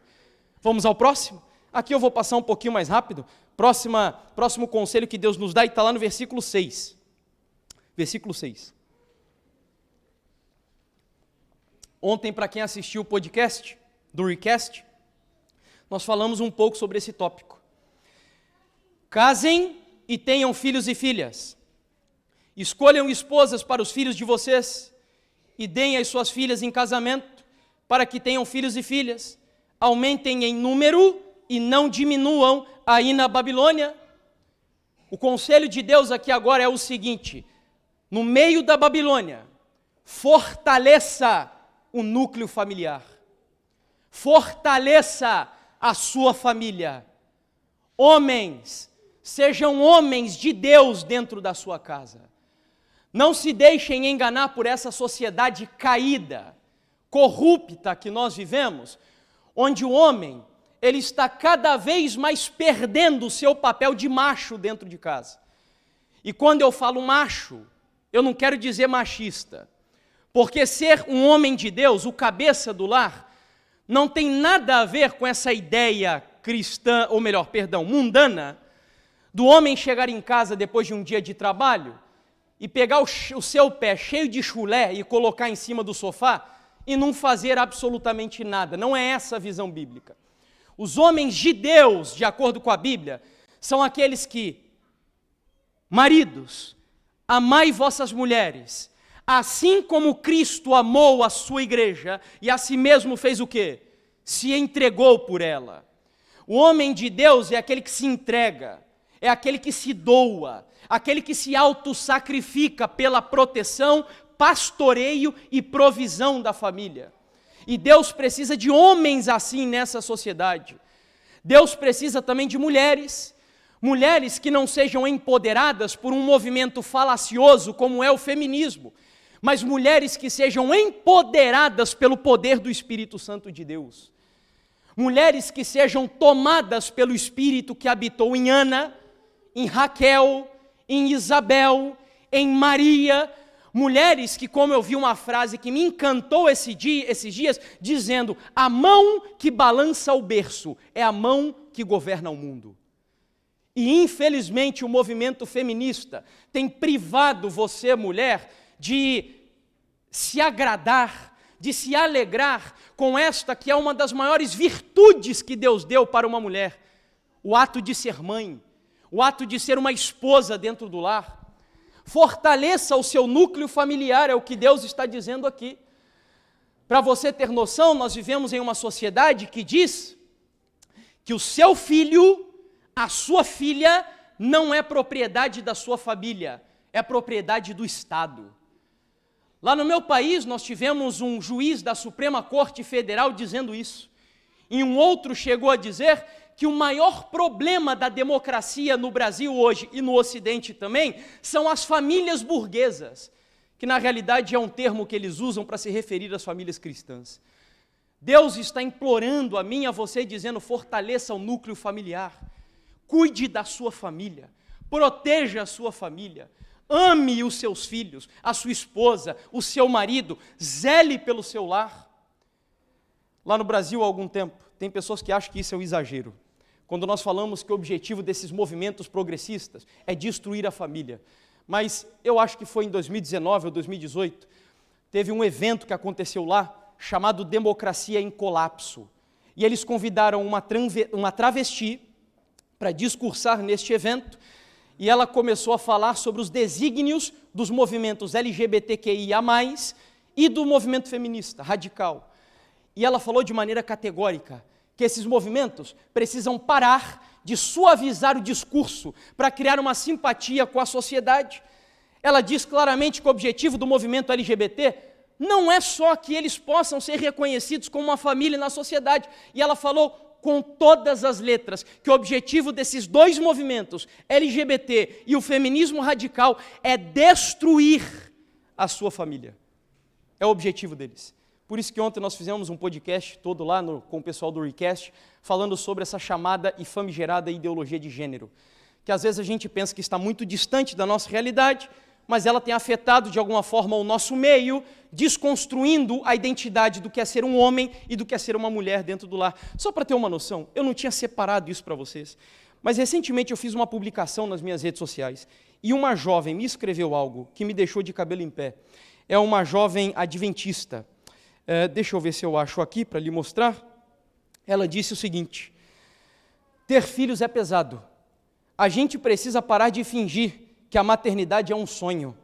Vamos ao próximo? Aqui eu vou passar um pouquinho mais rápido. Próximo conselho que Deus nos dá, e está lá no versículo 6. Versículo 6. Ontem, para quem assistiu o podcast do Recast, nós falamos um pouco sobre esse tópico. Casem e tenham filhos e filhas. Escolham esposas para os filhos de vocês e deem as suas filhas em casamento para que tenham filhos e filhas. Aumentem em número e não diminuam aí na Babilônia. O conselho de Deus aqui agora é o seguinte: no meio da Babilônia, fortaleça o núcleo familiar. Fortaleça a sua família. Homens, sejam homens de Deus dentro da sua casa. Não se deixem enganar por essa sociedade caída, corrupta que nós vivemos, onde o homem, ele está cada vez mais perdendo o seu papel de macho dentro de casa. E quando eu falo macho, eu não quero dizer machista, porque ser um homem de Deus, o cabeça do lar, não tem nada a ver com essa ideia cristã, ou melhor, mundana, do homem chegar em casa depois de um dia de trabalho e pegar o seu pé cheio de chulé e colocar em cima do sofá e não fazer absolutamente nada. Não é essa a visão bíblica. Os homens de Deus, de acordo com a Bíblia, são aqueles que, maridos, amai vossas mulheres, assim como Cristo amou a sua igreja e a si mesmo fez o quê? Se entregou por ela. O homem de Deus é aquele que se entrega, é aquele que se doa, aquele que se autossacrifica pela proteção, pastoreio e provisão da família. E Deus precisa de homens assim nessa sociedade. Deus precisa também de mulheres que não sejam empoderadas por um movimento falacioso como é o feminismo, mas mulheres que sejam empoderadas pelo poder do Espírito Santo de Deus. Mulheres que sejam tomadas pelo Espírito que habitou em Ana, em Raquel, em Isabel, em Maria. Mulheres que, como eu vi uma frase que me encantou esses dias, dizendo: a mão que balança o berço é a mão que governa o mundo. E infelizmente o movimento feminista tem privado você, mulher, de se agradar, de se alegrar com esta que é uma das maiores virtudes que Deus deu para uma mulher: o ato de ser mãe, o ato de ser uma esposa dentro do lar. Fortaleça o seu núcleo familiar, é o que Deus está dizendo aqui. Para você ter noção, nós vivemos em uma sociedade que diz que o seu filho, a sua filha, não é propriedade da sua família, é propriedade do Estado. Lá no meu país, nós tivemos um juiz da Suprema Corte Federal dizendo isso. E um outro chegou a dizer que o maior problema da democracia no Brasil hoje e no Ocidente também são as famílias burguesas, que na realidade é um termo que eles usam para se referir às famílias cristãs. Deus está implorando a mim e a você, dizendo: fortaleça o núcleo familiar, cuide da sua família, proteja a sua família, ame os seus filhos, a sua esposa, o seu marido, zele pelo seu lar. Lá no Brasil há algum tempo, tem pessoas que acham que isso é um exagero, quando nós falamos que o objetivo desses movimentos progressistas é destruir a família. Mas eu acho que foi em 2019 ou 2018, teve um evento que aconteceu lá, chamado Democracia em Colapso. E eles convidaram uma travesti para discursar neste evento, e ela começou a falar sobre os desígnios dos movimentos LGBTQIA+, e do movimento feminista radical. E ela falou de maneira categórica que esses movimentos precisam parar de suavizar o discurso para criar uma simpatia com a sociedade. Ela diz claramente que o objetivo do movimento LGBT não é só que eles possam ser reconhecidos como uma família na sociedade. E ela falou com todas as letras que o objetivo desses dois movimentos, LGBT e o feminismo radical, é destruir a sua família. É o objetivo deles. Por isso que ontem nós fizemos um podcast todo lá com o pessoal do Recast, falando sobre essa chamada e famigerada ideologia de gênero, que às vezes a gente pensa que está muito distante da nossa realidade, mas ela tem afetado de alguma forma o nosso meio, desconstruindo a identidade do que é ser um homem e do que é ser uma mulher dentro do lar. Só para ter uma noção, eu não tinha separado isso para vocês, mas recentemente eu fiz uma publicação nas minhas redes sociais, e uma jovem me escreveu algo que me deixou de cabelo em pé. É uma jovem adventista. Deixa eu ver se eu acho aqui para lhe mostrar. Ela disse o seguinte: ter filhos é pesado. A gente precisa parar de fingir que a maternidade é um sonho,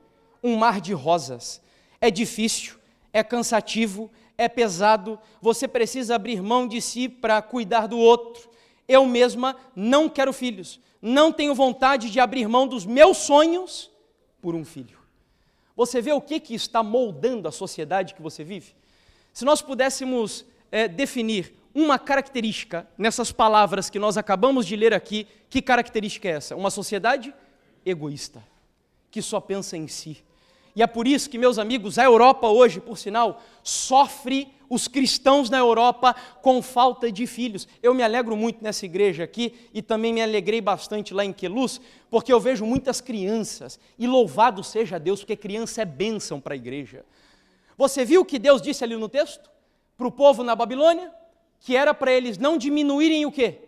um mar de rosas. É difícil, é cansativo, é pesado, você precisa abrir mão de si para cuidar do outro. Eu mesma não quero filhos, não tenho vontade de abrir mão dos meus sonhos por um filho. Você vê o que está moldando a sociedade que você vive? Se nós pudéssemos definir uma característica nessas palavras que nós acabamos de ler aqui, que característica é essa? Uma sociedade egoísta, que só pensa em si. E é por isso que, meus amigos, a Europa hoje, por sinal, sofre, os cristãos na Europa, com falta de filhos. Eu me alegro muito nessa igreja aqui, e também me alegrei bastante lá em Queluz, porque eu vejo muitas crianças, e louvado seja Deus, porque criança é bênção para a igreja. Você viu o que Deus disse ali no texto? Para o povo na Babilônia? Que era para eles não diminuírem o quê?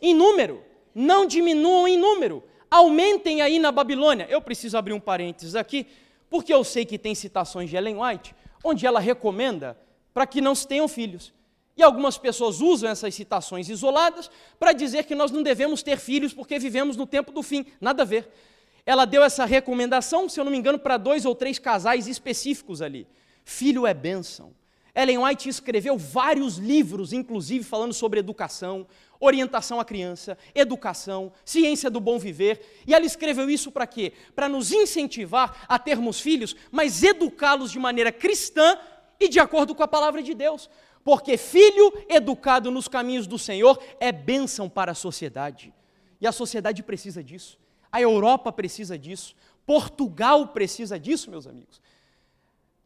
Em número. Não diminuam em número. Aumentem aí na Babilônia. Eu preciso abrir um parênteses aqui, porque eu sei que tem citações de Ellen White, onde ela recomenda para que não se tenham filhos. E algumas pessoas usam essas citações isoladas para dizer que nós não devemos ter filhos porque vivemos no tempo do fim. Nada a ver. Ela deu essa recomendação, se eu não me engano, para 2 ou 3 casais específicos ali. Filho é bênção. Ellen White escreveu vários livros, inclusive falando sobre educação, orientação à criança, educação, ciência do bom viver. E ela escreveu isso para quê? Para nos incentivar a termos filhos, mas educá-los de maneira cristã e de acordo com a palavra de Deus. Porque filho educado nos caminhos do Senhor é bênção para a sociedade. E a sociedade precisa disso. A Europa precisa disso. Portugal precisa disso, meus amigos.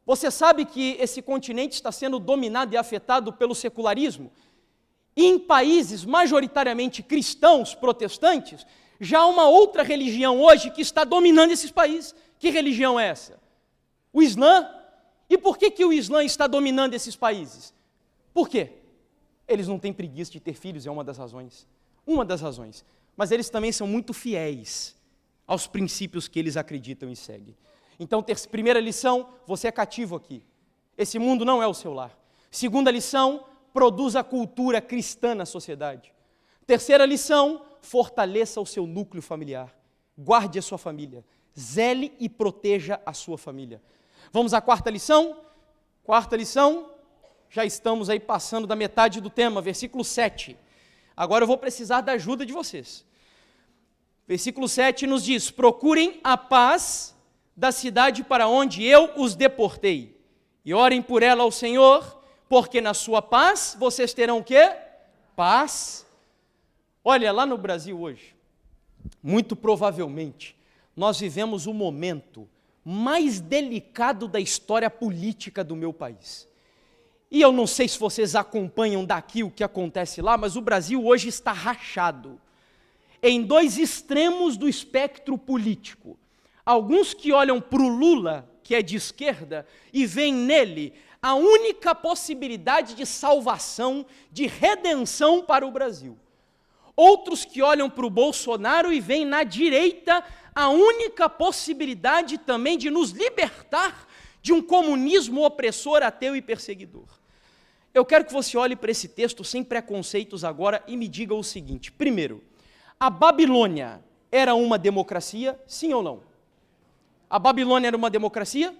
Você sabe que esse continente está sendo dominado e afetado pelo secularismo? E em países majoritariamente cristãos, protestantes, já há uma outra religião hoje que está dominando esses países. Que religião é essa? O Islã. E por que o Islã está dominando esses países? Por quê? Eles não têm preguiça de ter filhos, é uma das razões. Uma das razões. Mas eles também são muito fiéis aos princípios que eles acreditam e seguem. Então, primeira lição, você é cativo aqui. Esse mundo não é o seu lar. Segunda lição, produz a cultura cristã na sociedade. Terceira lição, fortaleça o seu núcleo familiar. Guarde a sua família. Zele e proteja a sua família. Vamos à quarta lição? Quarta lição, já estamos aí passando da metade do tema, versículo 7. Agora eu vou precisar da ajuda de vocês. Versículo 7 nos diz: procurem a paz da cidade para onde eu os deportei. E orem por ela ao Senhor, porque na sua paz vocês terão o quê? Paz. Olha, lá no Brasil hoje, muito provavelmente, nós vivemos o momento mais delicado da história política do meu país. E eu não sei se vocês acompanham daqui o que acontece lá, mas o Brasil hoje está rachado em dois extremos do espectro político. Alguns que olham para o Lula, que é de esquerda, e veem nele a única possibilidade de salvação, de redenção para o Brasil. Outros que olham para o Bolsonaro e veem na direita a única possibilidade também de nos libertar de um comunismo opressor, ateu e perseguidor. Eu quero que você olhe para esse texto sem preconceitos agora e me diga o seguinte: primeiro, a Babilônia era uma democracia, sim ou não? A Babilônia era uma democracia?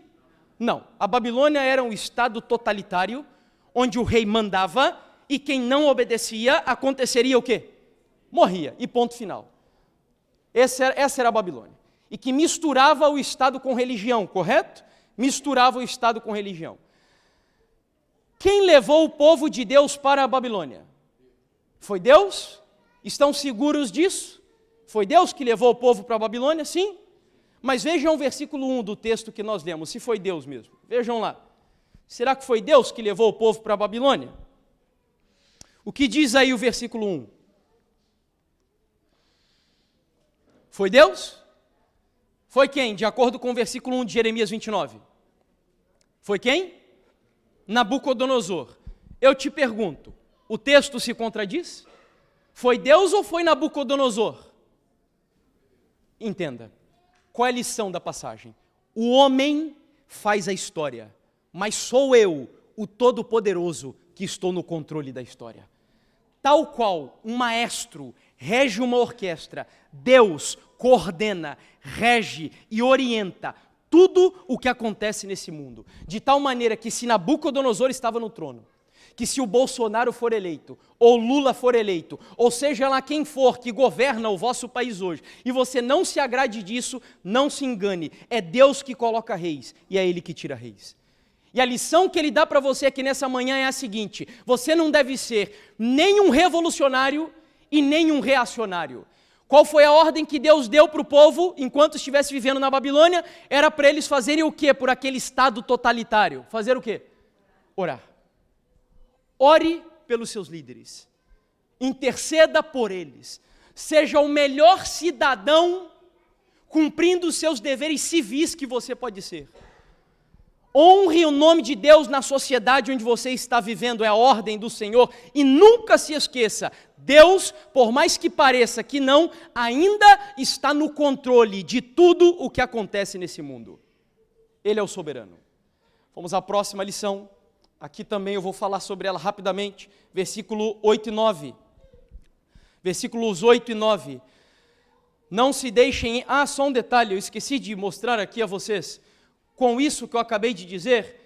Não. A Babilônia era um estado totalitário, onde o rei mandava e quem não obedecia, aconteceria o quê? Morria, e ponto final. Essa era a Babilônia. E que misturava o estado com religião, correto? Misturava o estado com religião. Quem levou o povo de Deus para a Babilônia? Foi Deus? Estão seguros disso? Foi Deus que levou o povo para a Babilônia? Sim. Mas vejam o versículo 1 do texto que nós lemos, se foi Deus mesmo. Vejam lá. Será que foi Deus que levou o povo para a Babilônia? O que diz aí o versículo 1? Foi Deus? Foi quem? De acordo com o versículo 1 de Jeremias 29. Foi quem? Nabucodonosor. Eu te pergunto, o texto se contradiz? Foi Deus ou foi Nabucodonosor? Entenda, qual é a lição da passagem? O homem faz a história, mas sou eu, o Todo-Poderoso, que estou no controle da história. Tal qual um maestro rege uma orquestra, Deus coordena, rege e orienta tudo o que acontece nesse mundo, de tal maneira que se Nabucodonosor estava no trono, que se o Bolsonaro for eleito, ou Lula for eleito, ou seja lá quem for que governa o vosso país hoje, e você não se agrade disso, não se engane, é Deus que coloca reis, e é Ele que tira reis. E a lição que Ele dá para você aqui nessa manhã é a seguinte: você não deve ser nem um revolucionário e nem um reacionário. Qual foi a ordem que Deus deu para o povo enquanto estivesse vivendo na Babilônia? Era para eles fazerem o quê por aquele estado totalitário? Fazer o quê? Orar. Ore pelos seus líderes. Interceda por eles. Seja o melhor cidadão cumprindo os seus deveres civis que você pode ser. Honre o nome de Deus na sociedade onde você está vivendo, é a ordem do Senhor, e nunca se esqueça, Deus, por mais que pareça que não, ainda está no controle de tudo o que acontece nesse mundo. Ele é o soberano. Vamos à próxima lição, aqui também eu vou falar sobre ela rapidamente, versículo 8 e 9. Versículos 8 e 9. Não se deixem... só um detalhe, eu esqueci de mostrar aqui a vocês. Com isso que eu acabei de dizer,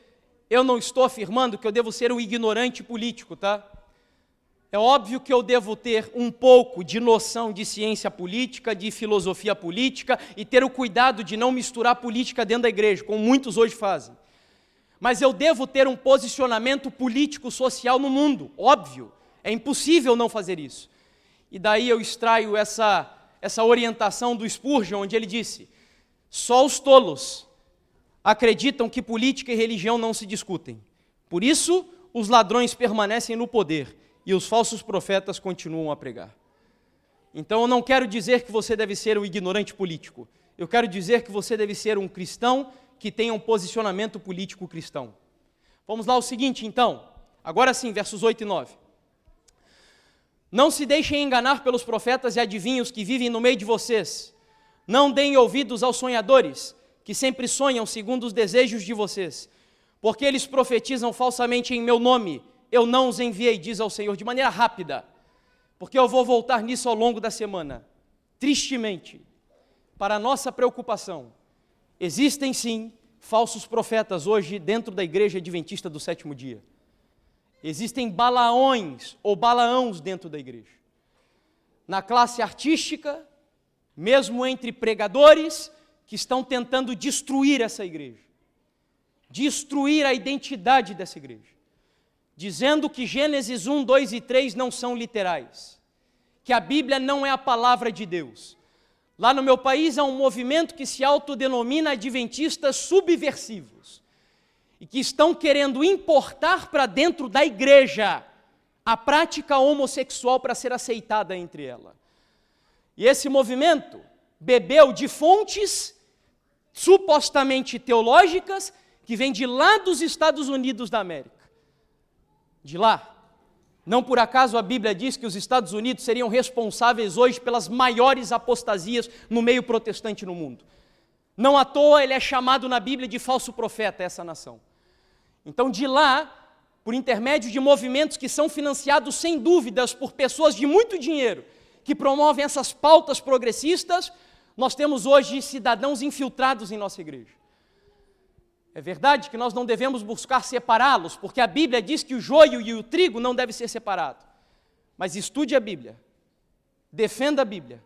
eu não estou afirmando que eu devo ser um ignorante político, tá? É óbvio que eu devo ter um pouco de noção de ciência política, de filosofia política, e ter o cuidado de não misturar política dentro da igreja, como muitos hoje fazem. Mas eu devo ter um posicionamento político-social no mundo, óbvio. É impossível não fazer isso. E daí eu extraio essa orientação do Spurgeon, onde ele disse: só os tolos acreditam que política e religião não se discutem. Por isso, os ladrões permanecem no poder e os falsos profetas continuam a pregar. Então, eu não quero dizer que você deve ser um ignorante político. Eu quero dizer que você deve ser um cristão que tenha um posicionamento político cristão. Vamos lá ao seguinte, então. Agora sim, versos 8 e 9. Não se deixem enganar pelos profetas e adivinhos que vivem no meio de vocês. Não deem ouvidos aos sonhadores, que sempre sonham segundo os desejos de vocês, porque eles profetizam falsamente em meu nome. Eu não os enviei, diz ao Senhor, de maneira rápida, porque eu vou voltar nisso ao longo da semana. Tristemente, para a nossa preocupação, existem sim falsos profetas hoje dentro da igreja adventista do sétimo dia. Existem balaões ou balaãos dentro da igreja. Na classe artística, mesmo entre pregadores, que estão tentando destruir essa igreja, destruir a identidade dessa igreja, dizendo que Gênesis 1, 2 e 3 não são literais, que a Bíblia não é a palavra de Deus. Lá no meu país há um movimento que se autodenomina adventistas subversivos, e que estão querendo importar para dentro da igreja a prática homossexual para ser aceitada entre ela. E esse movimento bebeu de fontes supostamente teológicas que vêm de lá dos Estados Unidos da América. De lá. Não por acaso a Bíblia diz que os Estados Unidos seriam responsáveis hoje pelas maiores apostasias no meio protestante no mundo. Não à toa ele é chamado na Bíblia de falso profeta, essa nação. Então de lá, por intermédio de movimentos que são financiados sem dúvidas por pessoas de muito dinheiro, que promovem essas pautas progressistas, nós temos hoje cidadãos infiltrados em nossa igreja. É verdade que nós não devemos buscar separá-los, porque a Bíblia diz que o joio e o trigo não devem ser separados. Mas estude a Bíblia, defenda a Bíblia,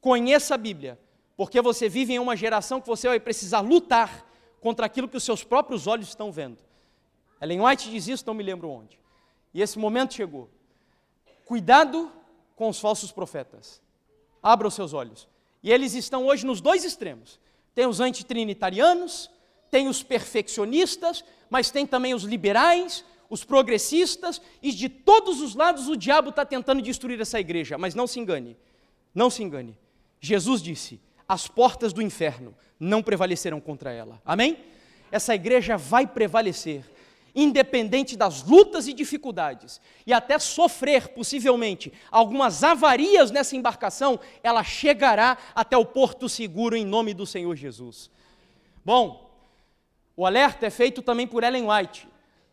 conheça a Bíblia, porque você vive em uma geração que você vai precisar lutar contra aquilo que os seus próprios olhos estão vendo. Ellen White diz isso, não me lembro onde. E esse momento chegou. Cuidado com os falsos profetas. Abra os seus olhos. E eles estão hoje nos dois extremos. Tem os antitrinitarianos, tem os perfeccionistas, mas tem também os liberais, os progressistas, e de todos os lados o diabo está tentando destruir essa igreja. Mas não se engane, não se engane. Jesus disse, as portas do inferno não prevalecerão contra ela. Amém? Essa igreja vai prevalecer, independente das lutas e dificuldades, e até sofrer, possivelmente, algumas avarias nessa embarcação, ela chegará até o porto seguro em nome do Senhor Jesus. Bom, o alerta é feito também por Ellen White.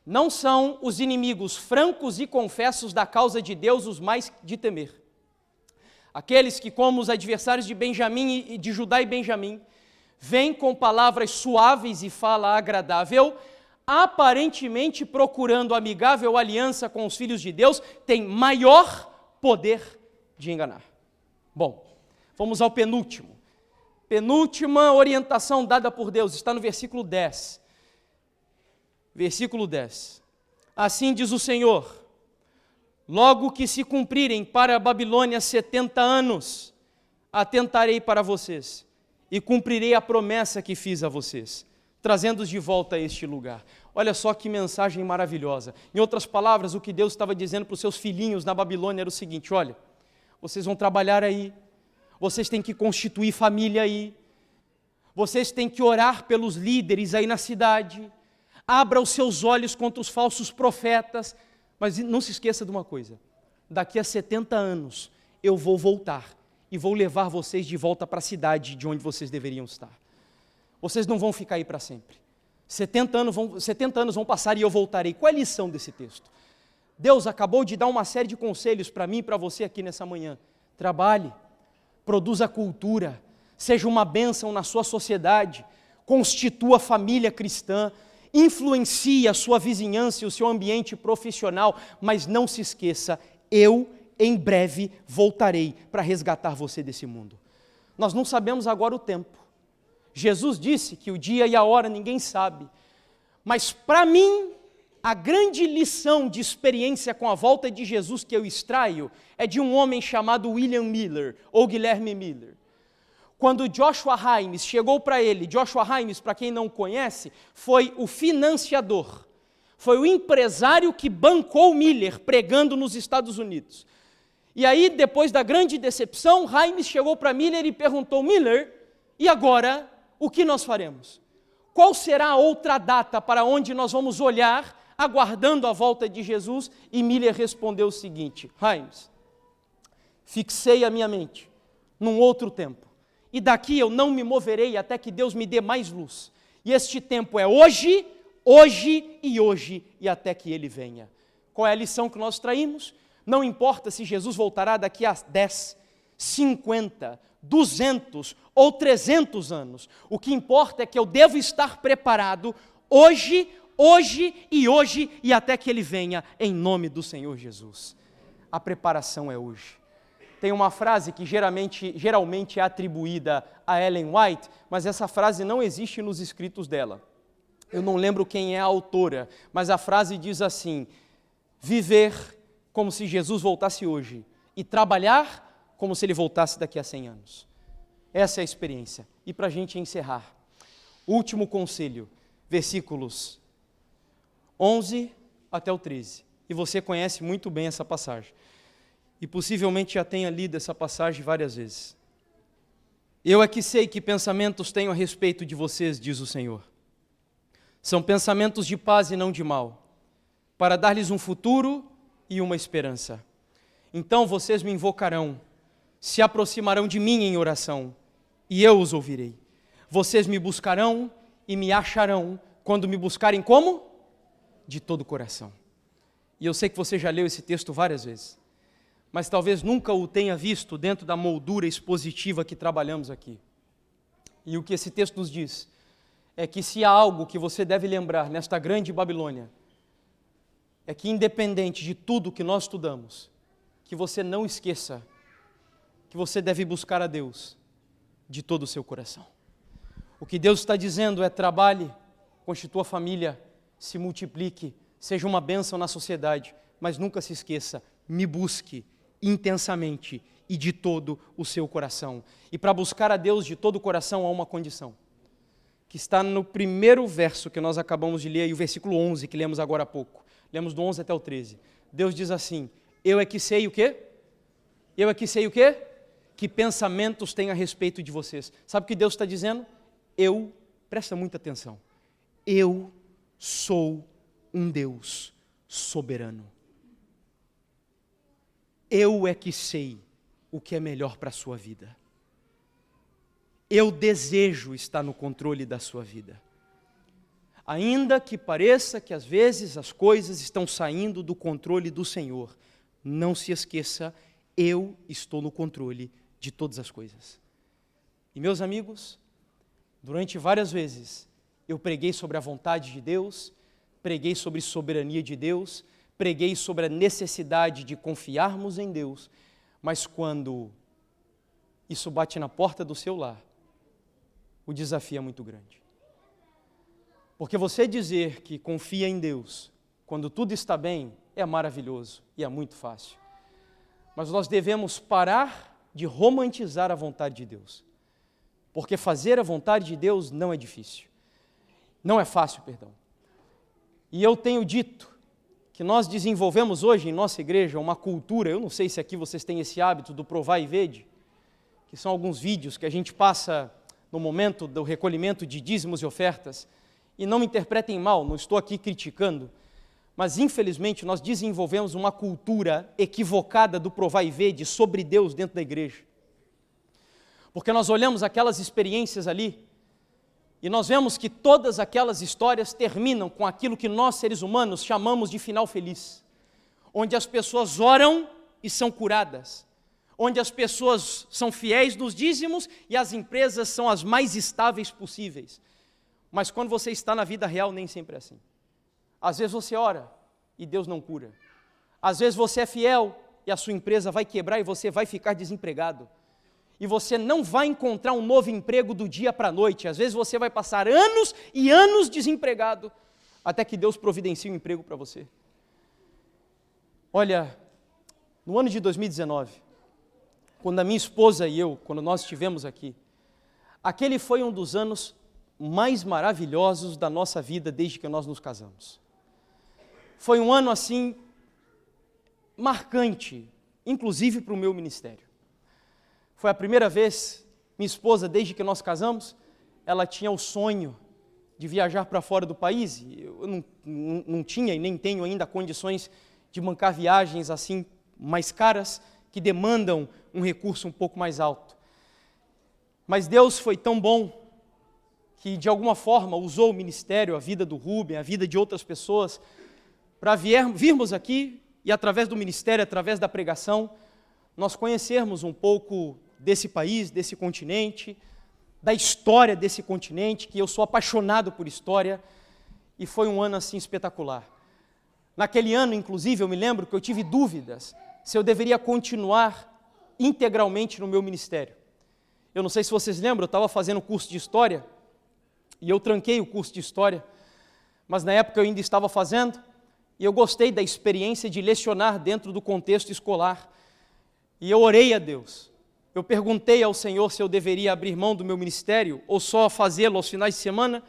Não são os inimigos francos e confessos da causa de Deus os mais de temer. Aqueles que, como os adversários de Benjamim e de Judá e Benjamim, vêm com palavras suaves e fala agradável, aparentemente procurando amigável aliança com os filhos de Deus, têm maior poder de enganar. Bom, vamos ao penúltimo. Penúltima orientação dada por Deus, está no versículo 10. Versículo 10. Assim diz o Senhor, logo que se cumprirem para a Babilônia 70 anos, atentarei para vocês e cumprirei a promessa que fiz a vocês, trazendo-os de volta a este lugar. Olha só que mensagem maravilhosa. Em outras palavras, o que Deus estava dizendo para os seus filhinhos na Babilônia era o seguinte, olha, vocês vão trabalhar aí, vocês têm que constituir família aí, vocês têm que orar pelos líderes aí na cidade, abra os seus olhos contra os falsos profetas, mas não se esqueça de uma coisa, daqui a 70 anos eu vou voltar e vou levar vocês de volta para a cidade de onde vocês deveriam estar. Vocês não vão ficar aí para sempre. 70 anos vão passar e eu voltarei. Qual é a lição desse texto? Deus acabou de dar uma série de conselhos para mim e para você aqui nessa manhã. Trabalhe, produza cultura, seja uma bênção na sua sociedade, constitua família cristã, influencie a sua vizinhança e o seu ambiente profissional, mas não se esqueça, eu em breve voltarei para resgatar você desse mundo. Nós não sabemos agora o tempo. Jesus disse que o dia e a hora ninguém sabe, mas para mim, a grande lição de experiência com a volta de Jesus que eu extraio é de um homem chamado William Miller, ou Guilherme Miller. Quando Joshua Himes chegou para ele, Joshua Himes, para quem não conhece, foi o financiador, foi o empresário que bancou Miller pregando nos Estados Unidos. E aí, depois da grande decepção, Himes chegou para Miller e perguntou, Miller, e agora, o que nós faremos? Qual será a outra data para onde nós vamos olhar, aguardando a volta de Jesus? E Miller respondeu o seguinte, Himes, fixei a minha mente num outro tempo, e daqui eu não me moverei até que Deus me dê mais luz. E este tempo é hoje, hoje e hoje, e até que Ele venha. Qual é a lição que nós traímos? Não importa se Jesus voltará daqui a 10, 50, 200 ou 300 anos. O que importa é que eu devo estar preparado hoje, hoje e até que Ele venha, em nome do Senhor Jesus. A preparação é hoje. Tem uma frase que geralmente é atribuída a Ellen White, mas essa frase não existe nos escritos dela. Eu não lembro quem é a autora, mas a frase diz assim: viver como se Jesus voltasse hoje e trabalhar como se ele voltasse daqui a 100 anos. Essa é a experiência. E para a gente encerrar, último conselho, versículos 11 até o 13. E você conhece muito bem essa passagem. E possivelmente já tenha lido essa passagem várias vezes. Eu é que sei que pensamentos tenho a respeito de vocês, diz o Senhor. São pensamentos de paz e não de mal, para dar-lhes um futuro e uma esperança. Então vocês me invocarão, se aproximarão de mim em oração, e eu os ouvirei. Vocês me buscarão e me acharão, quando me buscarem como? De todo o coração. E eu sei que você já leu esse texto várias vezes, mas talvez nunca o tenha visto dentro da moldura expositiva que trabalhamos aqui. E o que esse texto nos diz é que se há algo que você deve lembrar nesta grande Babilônia, é que independente de tudo que nós estudamos, que você não esqueça que você deve buscar a Deus de todo o seu coração. O que Deus está dizendo é: trabalhe, constitua família, se multiplique, seja uma bênção na sociedade, mas nunca se esqueça, me busque intensamente e de todo o seu coração. E para buscar a Deus de todo o coração há uma condição, que está no primeiro verso que nós acabamos de ler, e o versículo 11 que lemos agora há pouco. Lemos do 11 até o 13. Deus diz assim: eu é que sei o quê? Eu é que sei o quê? Que pensamentos tenho a respeito de vocês. Sabe o que Deus está dizendo? Presta muita atenção, eu sou um Deus soberano. Eu é que sei o que é melhor para a sua vida. Eu desejo estar no controle da sua vida. Ainda que pareça que às vezes as coisas estão saindo do controle do Senhor, não se esqueça, eu estou no controle de todas as coisas. E meus amigos, durante várias vezes eu preguei sobre a vontade de Deus, preguei sobre soberania de Deus, preguei sobre a necessidade de confiarmos em Deus, mas quando isso bate na porta do seu lar, o desafio é muito grande. Porque você dizer que confia em Deus quando tudo está bem é maravilhoso e é muito fácil. Mas nós devemos parar de romantizar a vontade de Deus. Porque fazer a vontade de Deus não é difícil. Não é fácil, perdão. E eu tenho dito que nós desenvolvemos hoje em nossa igreja uma cultura, eu não sei se aqui vocês têm esse hábito do provar e vede, que são alguns vídeos que a gente passa no momento do recolhimento de dízimos e ofertas, e não me interpretem mal, não estou aqui criticando, mas infelizmente nós desenvolvemos uma cultura equivocada do provar e vede sobre Deus dentro da igreja. Porque nós olhamos aquelas experiências ali, e nós vemos que todas aquelas histórias terminam com aquilo que nós, seres humanos, chamamos de final feliz, onde as pessoas oram e são curadas, onde as pessoas são fiéis nos dízimos e as empresas são as mais estáveis possíveis. Mas quando você está na vida real, nem sempre é assim. Às vezes você ora e Deus não cura. Às vezes você é fiel e a sua empresa vai quebrar e você vai ficar desempregado. E você não vai encontrar um novo emprego do dia para a noite. Às vezes você vai passar anos e anos desempregado, até que Deus providencie um emprego para você. Olha, no ano de 2019, quando a minha esposa e eu, quando nós estivemos aqui, aquele foi um dos anos mais maravilhosos da nossa vida desde que nós nos casamos. Foi um ano assim, marcante, inclusive para o meu ministério. Foi a primeira vez, minha esposa, desde que nós casamos, ela tinha o sonho de viajar para fora do país. Eu não tinha e nem tenho ainda condições de bancar viagens assim mais caras, que demandam um recurso um pouco mais alto. Mas Deus foi tão bom que de alguma forma usou o ministério, a vida do Rubem, a vida de outras pessoas, para virmos aqui e através do ministério, através da pregação, nós conhecermos um pouco desse país, desse continente, da história desse continente, que eu sou apaixonado por história, e foi um ano assim espetacular. Naquele ano, inclusive, eu me lembro que eu tive dúvidas se eu deveria continuar integralmente no meu ministério. Eu não sei se vocês lembram, eu estava fazendo curso de História, e eu tranquei o curso de História, mas na época eu ainda estava fazendo, e eu gostei da experiência de lecionar dentro do contexto escolar. E eu orei a Deus. Eu perguntei ao Senhor se eu deveria abrir mão do meu ministério ou só fazê-lo aos finais de semana,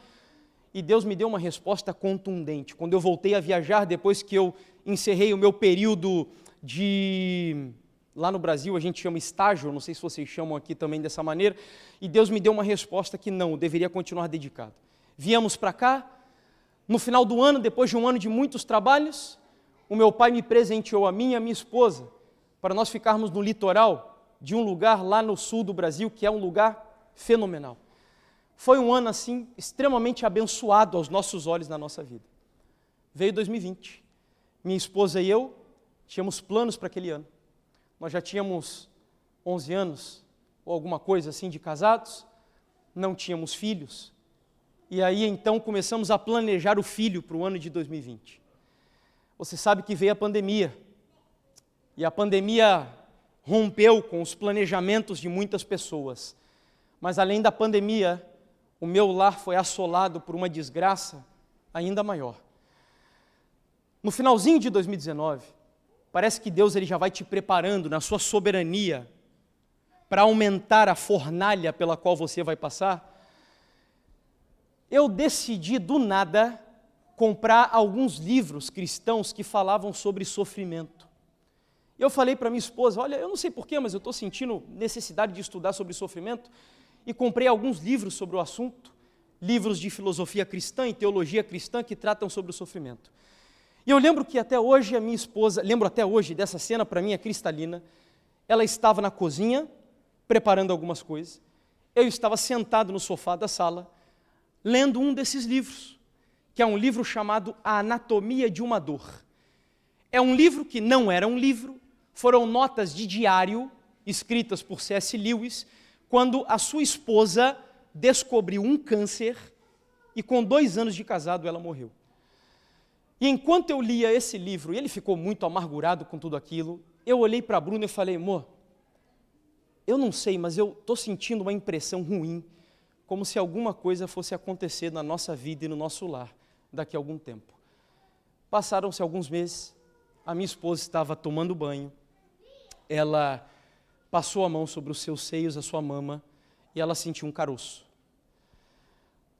e Deus me deu uma resposta contundente. Quando eu voltei a viajar, depois que eu encerrei o meu período de... Lá no Brasil a gente chama estágio, não sei se vocês chamam aqui também dessa maneira, e Deus me deu uma resposta que não, eu deveria continuar dedicado. Viemos para cá, no final do ano, depois de um ano de muitos trabalhos, o meu pai me presenteou a mim e a minha esposa, para nós ficarmos no litoral de um lugar lá no sul do Brasil, que é um lugar fenomenal. Foi um ano, assim, extremamente abençoado aos nossos olhos na nossa vida. Veio 2020. Minha esposa e eu tínhamos planos para aquele ano. Nós já tínhamos 11 anos, ou alguma coisa assim, de casados, não tínhamos filhos. E aí, então, começamos a planejar o filho para o ano de 2020. Você sabe que veio a pandemia. E a pandemia rompeu com os planejamentos de muitas pessoas. Mas, além da pandemia, o meu lar foi assolado por uma desgraça ainda maior. No finalzinho de 2019, parece que Deus ele já vai te preparando na sua soberania para aumentar a fornalha pela qual você vai passar. Eu decidi, do nada, comprar alguns livros cristãos que falavam sobre sofrimento. Eu falei para minha esposa, olha, eu não sei porquê, mas eu estou sentindo necessidade de estudar sobre sofrimento, e comprei alguns livros sobre o assunto, livros de filosofia cristã e teologia cristã que tratam sobre o sofrimento. E eu lembro que até hoje a minha esposa, lembro até hoje dessa cena, para mim é cristalina, ela estava na cozinha, preparando algumas coisas, eu estava sentado no sofá da sala, lendo um desses livros, que é um livro chamado A Anatomia de uma Dor. É um livro que não era um livro, foram notas de diário, escritas por C.S. Lewis, quando a sua esposa descobriu um câncer e com 2 anos de casado ela morreu. E enquanto eu lia esse livro, e ele ficou muito amargurado com tudo aquilo, eu olhei para a Bruna e falei, amor, eu não sei, mas eu estou sentindo uma impressão ruim, como se alguma coisa fosse acontecer na nossa vida e no nosso lar daqui a algum tempo. Passaram-se alguns meses, a minha esposa estava tomando banho, ela passou a mão sobre os seus seios, a sua mama, e ela sentiu um caroço.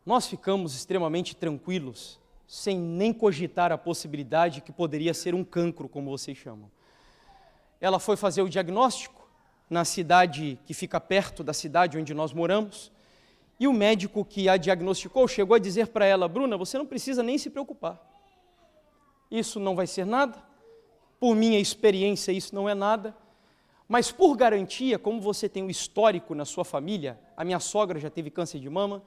Nós ficamos extremamente tranquilos, sem nem cogitar a possibilidade que poderia ser um cancro, como vocês chamam. Ela foi fazer o diagnóstico na cidade que fica perto da cidade onde nós moramos, e o médico que a diagnosticou chegou a dizer para ela, Bruna, você não precisa nem se preocupar. Isso não vai ser nada, por minha experiência isso não é nada, mas por garantia, como você tem um histórico na sua família, a minha sogra já teve câncer de mama,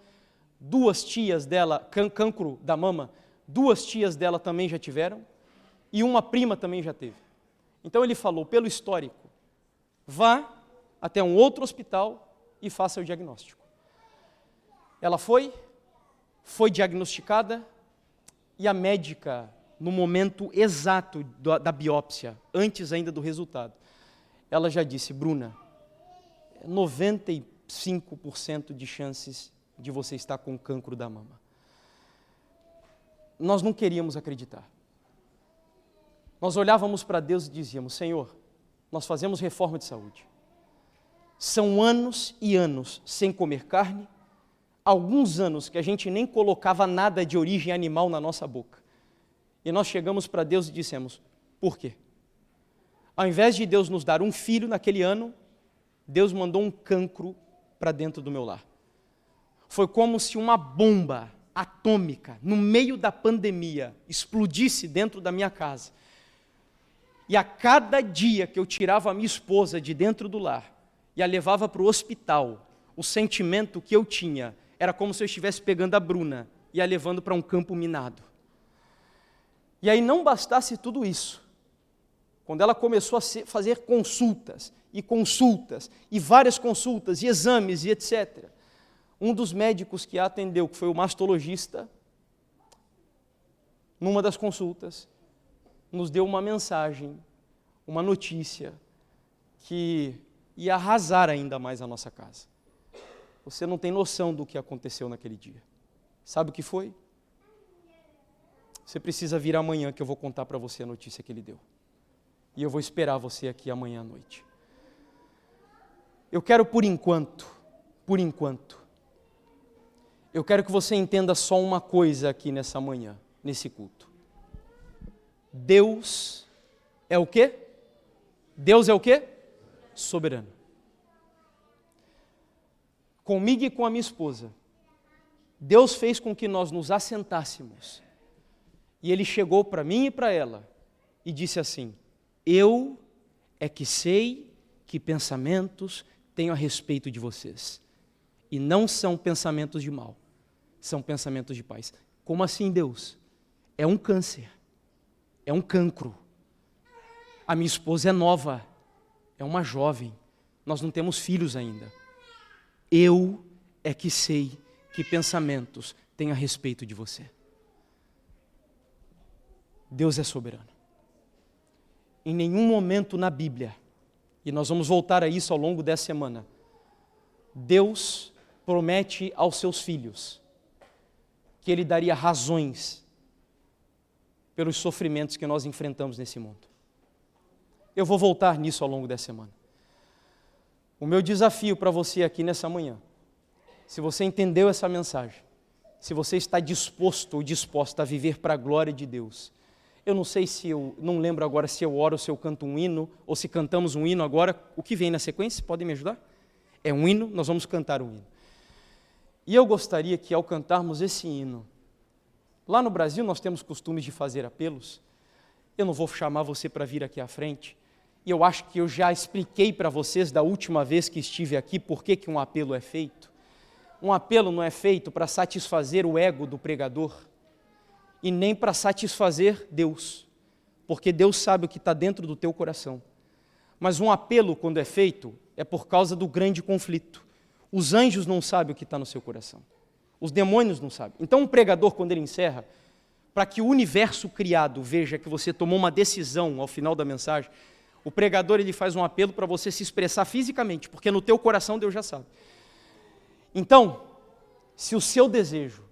2 tias dela, cancro da mama, 2 tias dela também já tiveram, e uma prima também já teve. Então ele falou, pelo histórico, vá até um outro hospital e faça o diagnóstico. Ela foi diagnosticada, e a médica, no momento exato da biópsia, antes ainda do resultado, ela já disse, Bruna, 95% de chances de você estar com cancro da mama. Nós não queríamos acreditar. Nós olhávamos para Deus e dizíamos, Senhor, nós fazemos reforma de saúde. São anos e anos sem comer carne, alguns anos que a gente nem colocava nada de origem animal na nossa boca. E nós chegamos para Deus e dissemos, por quê? Ao invés de Deus nos dar um filho naquele ano, Deus mandou um cancro para dentro do meu lar. Foi como se uma bomba atômica, no meio da pandemia, explodisse dentro da minha casa. E a cada dia que eu tirava a minha esposa de dentro do lar e a levava para o hospital, o sentimento que eu tinha era como se eu estivesse pegando a Bruna e a levando para um campo minado. E aí não bastasse tudo isso, quando ela começou a fazer consultas, e várias consultas, e exames, e etc., um dos médicos que a atendeu, que foi o mastologista, numa das consultas, nos deu uma mensagem, uma notícia, que e arrasar ainda mais a nossa casa. Você não tem noção do que aconteceu naquele dia. Sabe o que foi? Você precisa vir amanhã que eu vou contar para você a notícia que ele deu. E eu vou esperar você aqui amanhã à noite. Eu quero por enquanto, eu quero que você entenda só uma coisa aqui nessa manhã, nesse culto. Deus é o quê? Deus é o quê? Soberano. Comigo e com a minha esposa, Deus fez com que nós nos assentássemos. E Ele chegou para mim e para ela e disse assim: eu é que sei que pensamentos tenho a respeito de vocês. E não são pensamentos de mal, são pensamentos de paz. Como assim, Deus? É um câncer, é um cancro. A minha esposa é nova, é uma jovem, nós não temos filhos ainda. Eu é que sei que pensamentos tenho a respeito de você. Deus é soberano. Em nenhum momento na Bíblia, e nós vamos voltar a isso ao longo dessa semana, Deus promete aos seus filhos que Ele daria razões pelos sofrimentos que nós enfrentamos nesse mundo. Eu vou voltar nisso ao longo dessa semana. O meu desafio para você aqui nessa manhã, se você entendeu essa mensagem, se você está disposto ou disposta a viver para a glória de Deus, eu não sei se não lembro agora se eu oro ou se eu canto um hino, ou se cantamos um hino agora, o que vem na sequência, podem me ajudar? É um hino, nós vamos cantar um hino. E eu gostaria que ao cantarmos esse hino, lá no Brasil nós temos costumes de fazer apelos, eu não vou chamar você para vir aqui à frente, e eu acho que eu já expliquei para vocês da última vez que estive aqui por que um apelo é feito. Um apelo não é feito para satisfazer o ego do pregador e nem para satisfazer Deus, porque Deus sabe o que está dentro do teu coração. Mas um apelo, quando é feito, é por causa do grande conflito. Os anjos não sabem o que está no seu coração. Os demônios não sabem. Então um pregador, quando ele encerra, para que o universo criado veja que você tomou uma decisão ao final da mensagem, o pregador ele faz um apelo para você se expressar fisicamente, porque no teu coração Deus já sabe. Então, se o seu desejo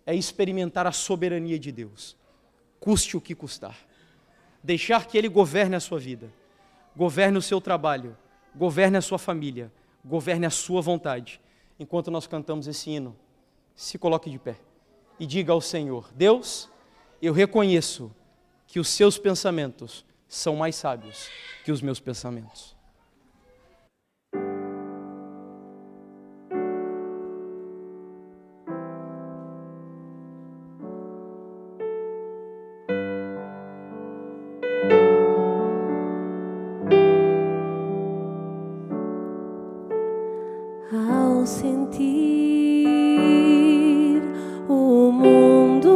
é experimentar a soberania de Deus, custe o que custar, deixar que Ele governe a sua vida, governe o seu trabalho, governe a sua família, governe a sua vontade. Enquanto nós cantamos esse hino, se coloque de pé e diga ao Senhor: Deus, eu reconheço que os seus pensamentos são mais sábios que os meus pensamentos. Ao sentir o mundo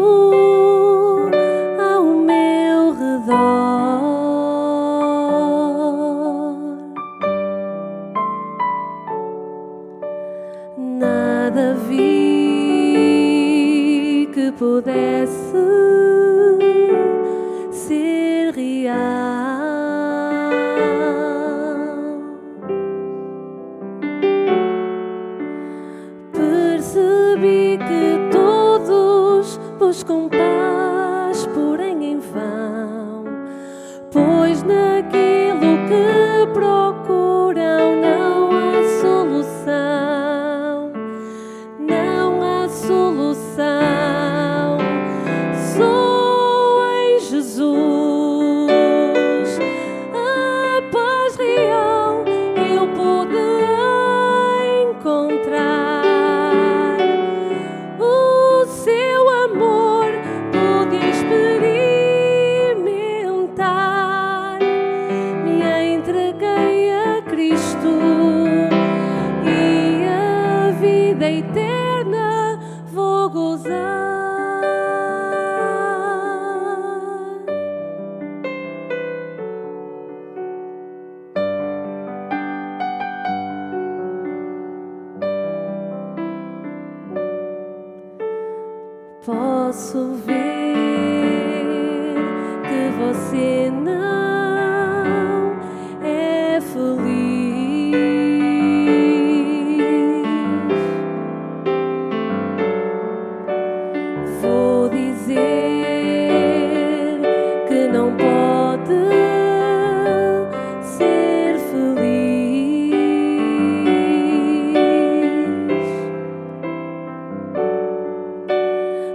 ao meu redor, nada vi que pudesse ser real. Percebi que todos buscam paz, porém em vão, pois naquilo que procuram não há solução, não há solução. Só em Jesus a paz real eu pude encontrar. O seu amor pude experimentar. Me entreguei a Cristo e a vida eterna vou gozar. Posso ver que você não é feliz. não pode ser feliz.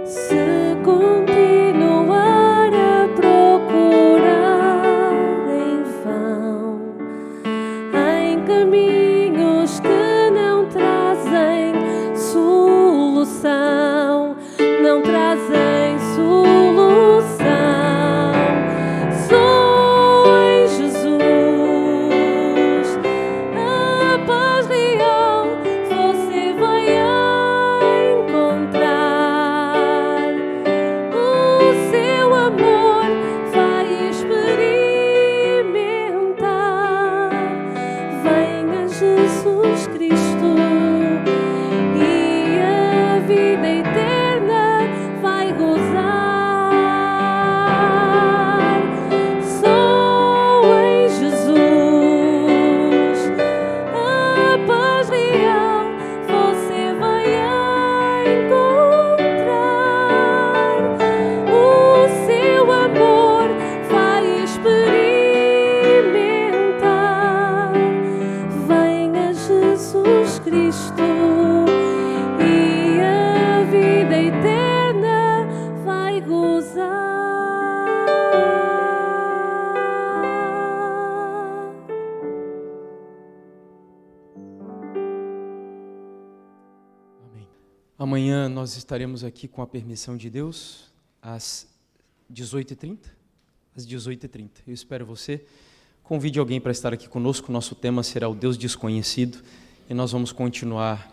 Se continuar a procurar em vão, em caminhos que não trazem solução, não trazem solução. Só em Jesus a paz real você vai encontrar. O seu amor vai experimentar. Venha Jesus Cristo e a vida eterna vai gozar. Só em Jesus a paz real você vai encontrar. O seu amor vai experimentar. Venha Jesus Cristo e a vida eterna vai gozar. Amém. Amanhã nós estaremos aqui, com a permissão de Deus, às 18h30. Às 18h30. Eu espero você. Convide alguém para estar aqui conosco. Nosso tema será o Deus desconhecido e nós vamos continuar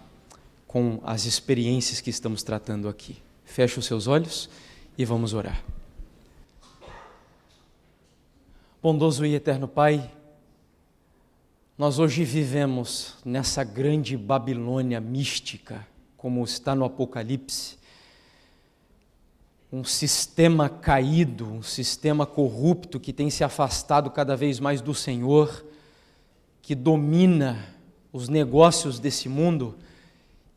com as experiências que estamos tratando aqui. Feche os seus olhos e vamos orar. Bondoso e eterno Pai, nós hoje vivemos nessa grande Babilônia mística, como está no Apocalipse, um sistema caído, um sistema corrupto que tem se afastado cada vez mais do Senhor, que domina os negócios desse mundo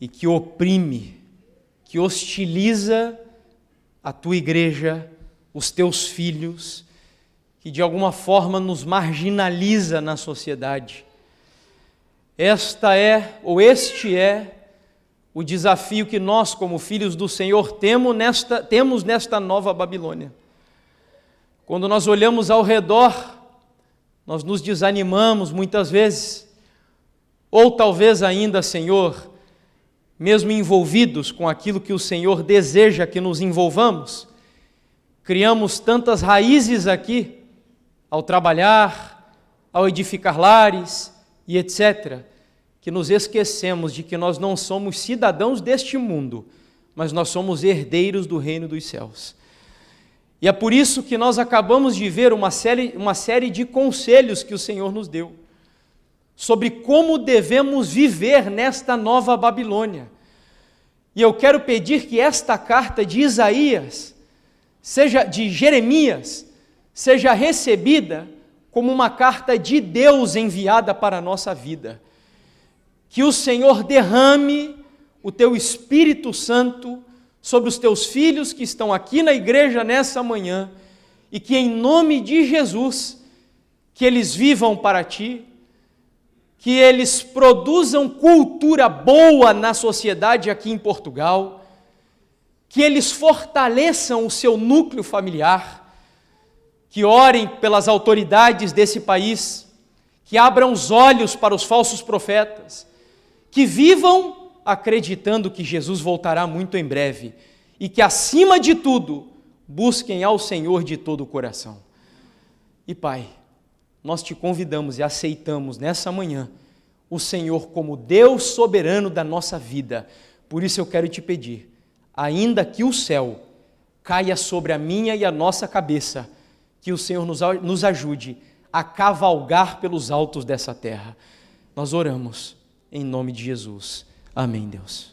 e que oprime, que hostiliza a tua igreja, os teus filhos, que de alguma forma nos marginaliza na sociedade. Este é o desafio que nós, como filhos do Senhor, temos nesta nova Babilônia. Quando nós olhamos ao redor, nós nos desanimamos muitas vezes, ou talvez ainda, Senhor, mesmo envolvidos com aquilo que o Senhor deseja que nos envolvamos, criamos tantas raízes aqui, ao trabalhar, ao edificar lares e etc., que nos esquecemos de que nós não somos cidadãos deste mundo, mas nós somos herdeiros do reino dos céus. E é por isso que nós acabamos de ver uma série de conselhos que o Senhor nos deu, sobre como devemos viver nesta nova Babilônia. E eu quero pedir que esta carta de Jeremias, seja recebida como uma carta de Deus enviada para a nossa vida. Que o Senhor derrame o teu Espírito Santo sobre os teus filhos que estão aqui na igreja nessa manhã e que em nome de Jesus, que eles vivam para ti, que eles produzam cultura boa na sociedade aqui em Portugal, que eles fortaleçam o seu núcleo familiar, que orem pelas autoridades desse país, que abram os olhos para os falsos profetas, que vivam acreditando que Jesus voltará muito em breve e que, acima de tudo, busquem ao Senhor de todo o coração. E Pai, nós te convidamos e aceitamos nessa manhã o Senhor como Deus soberano da nossa vida. Por isso eu quero te pedir, ainda que o céu caia sobre a minha e a nossa cabeça, que o Senhor nos ajude a cavalgar pelos altos dessa terra. Nós oramos em nome de Jesus. Amém, Deus.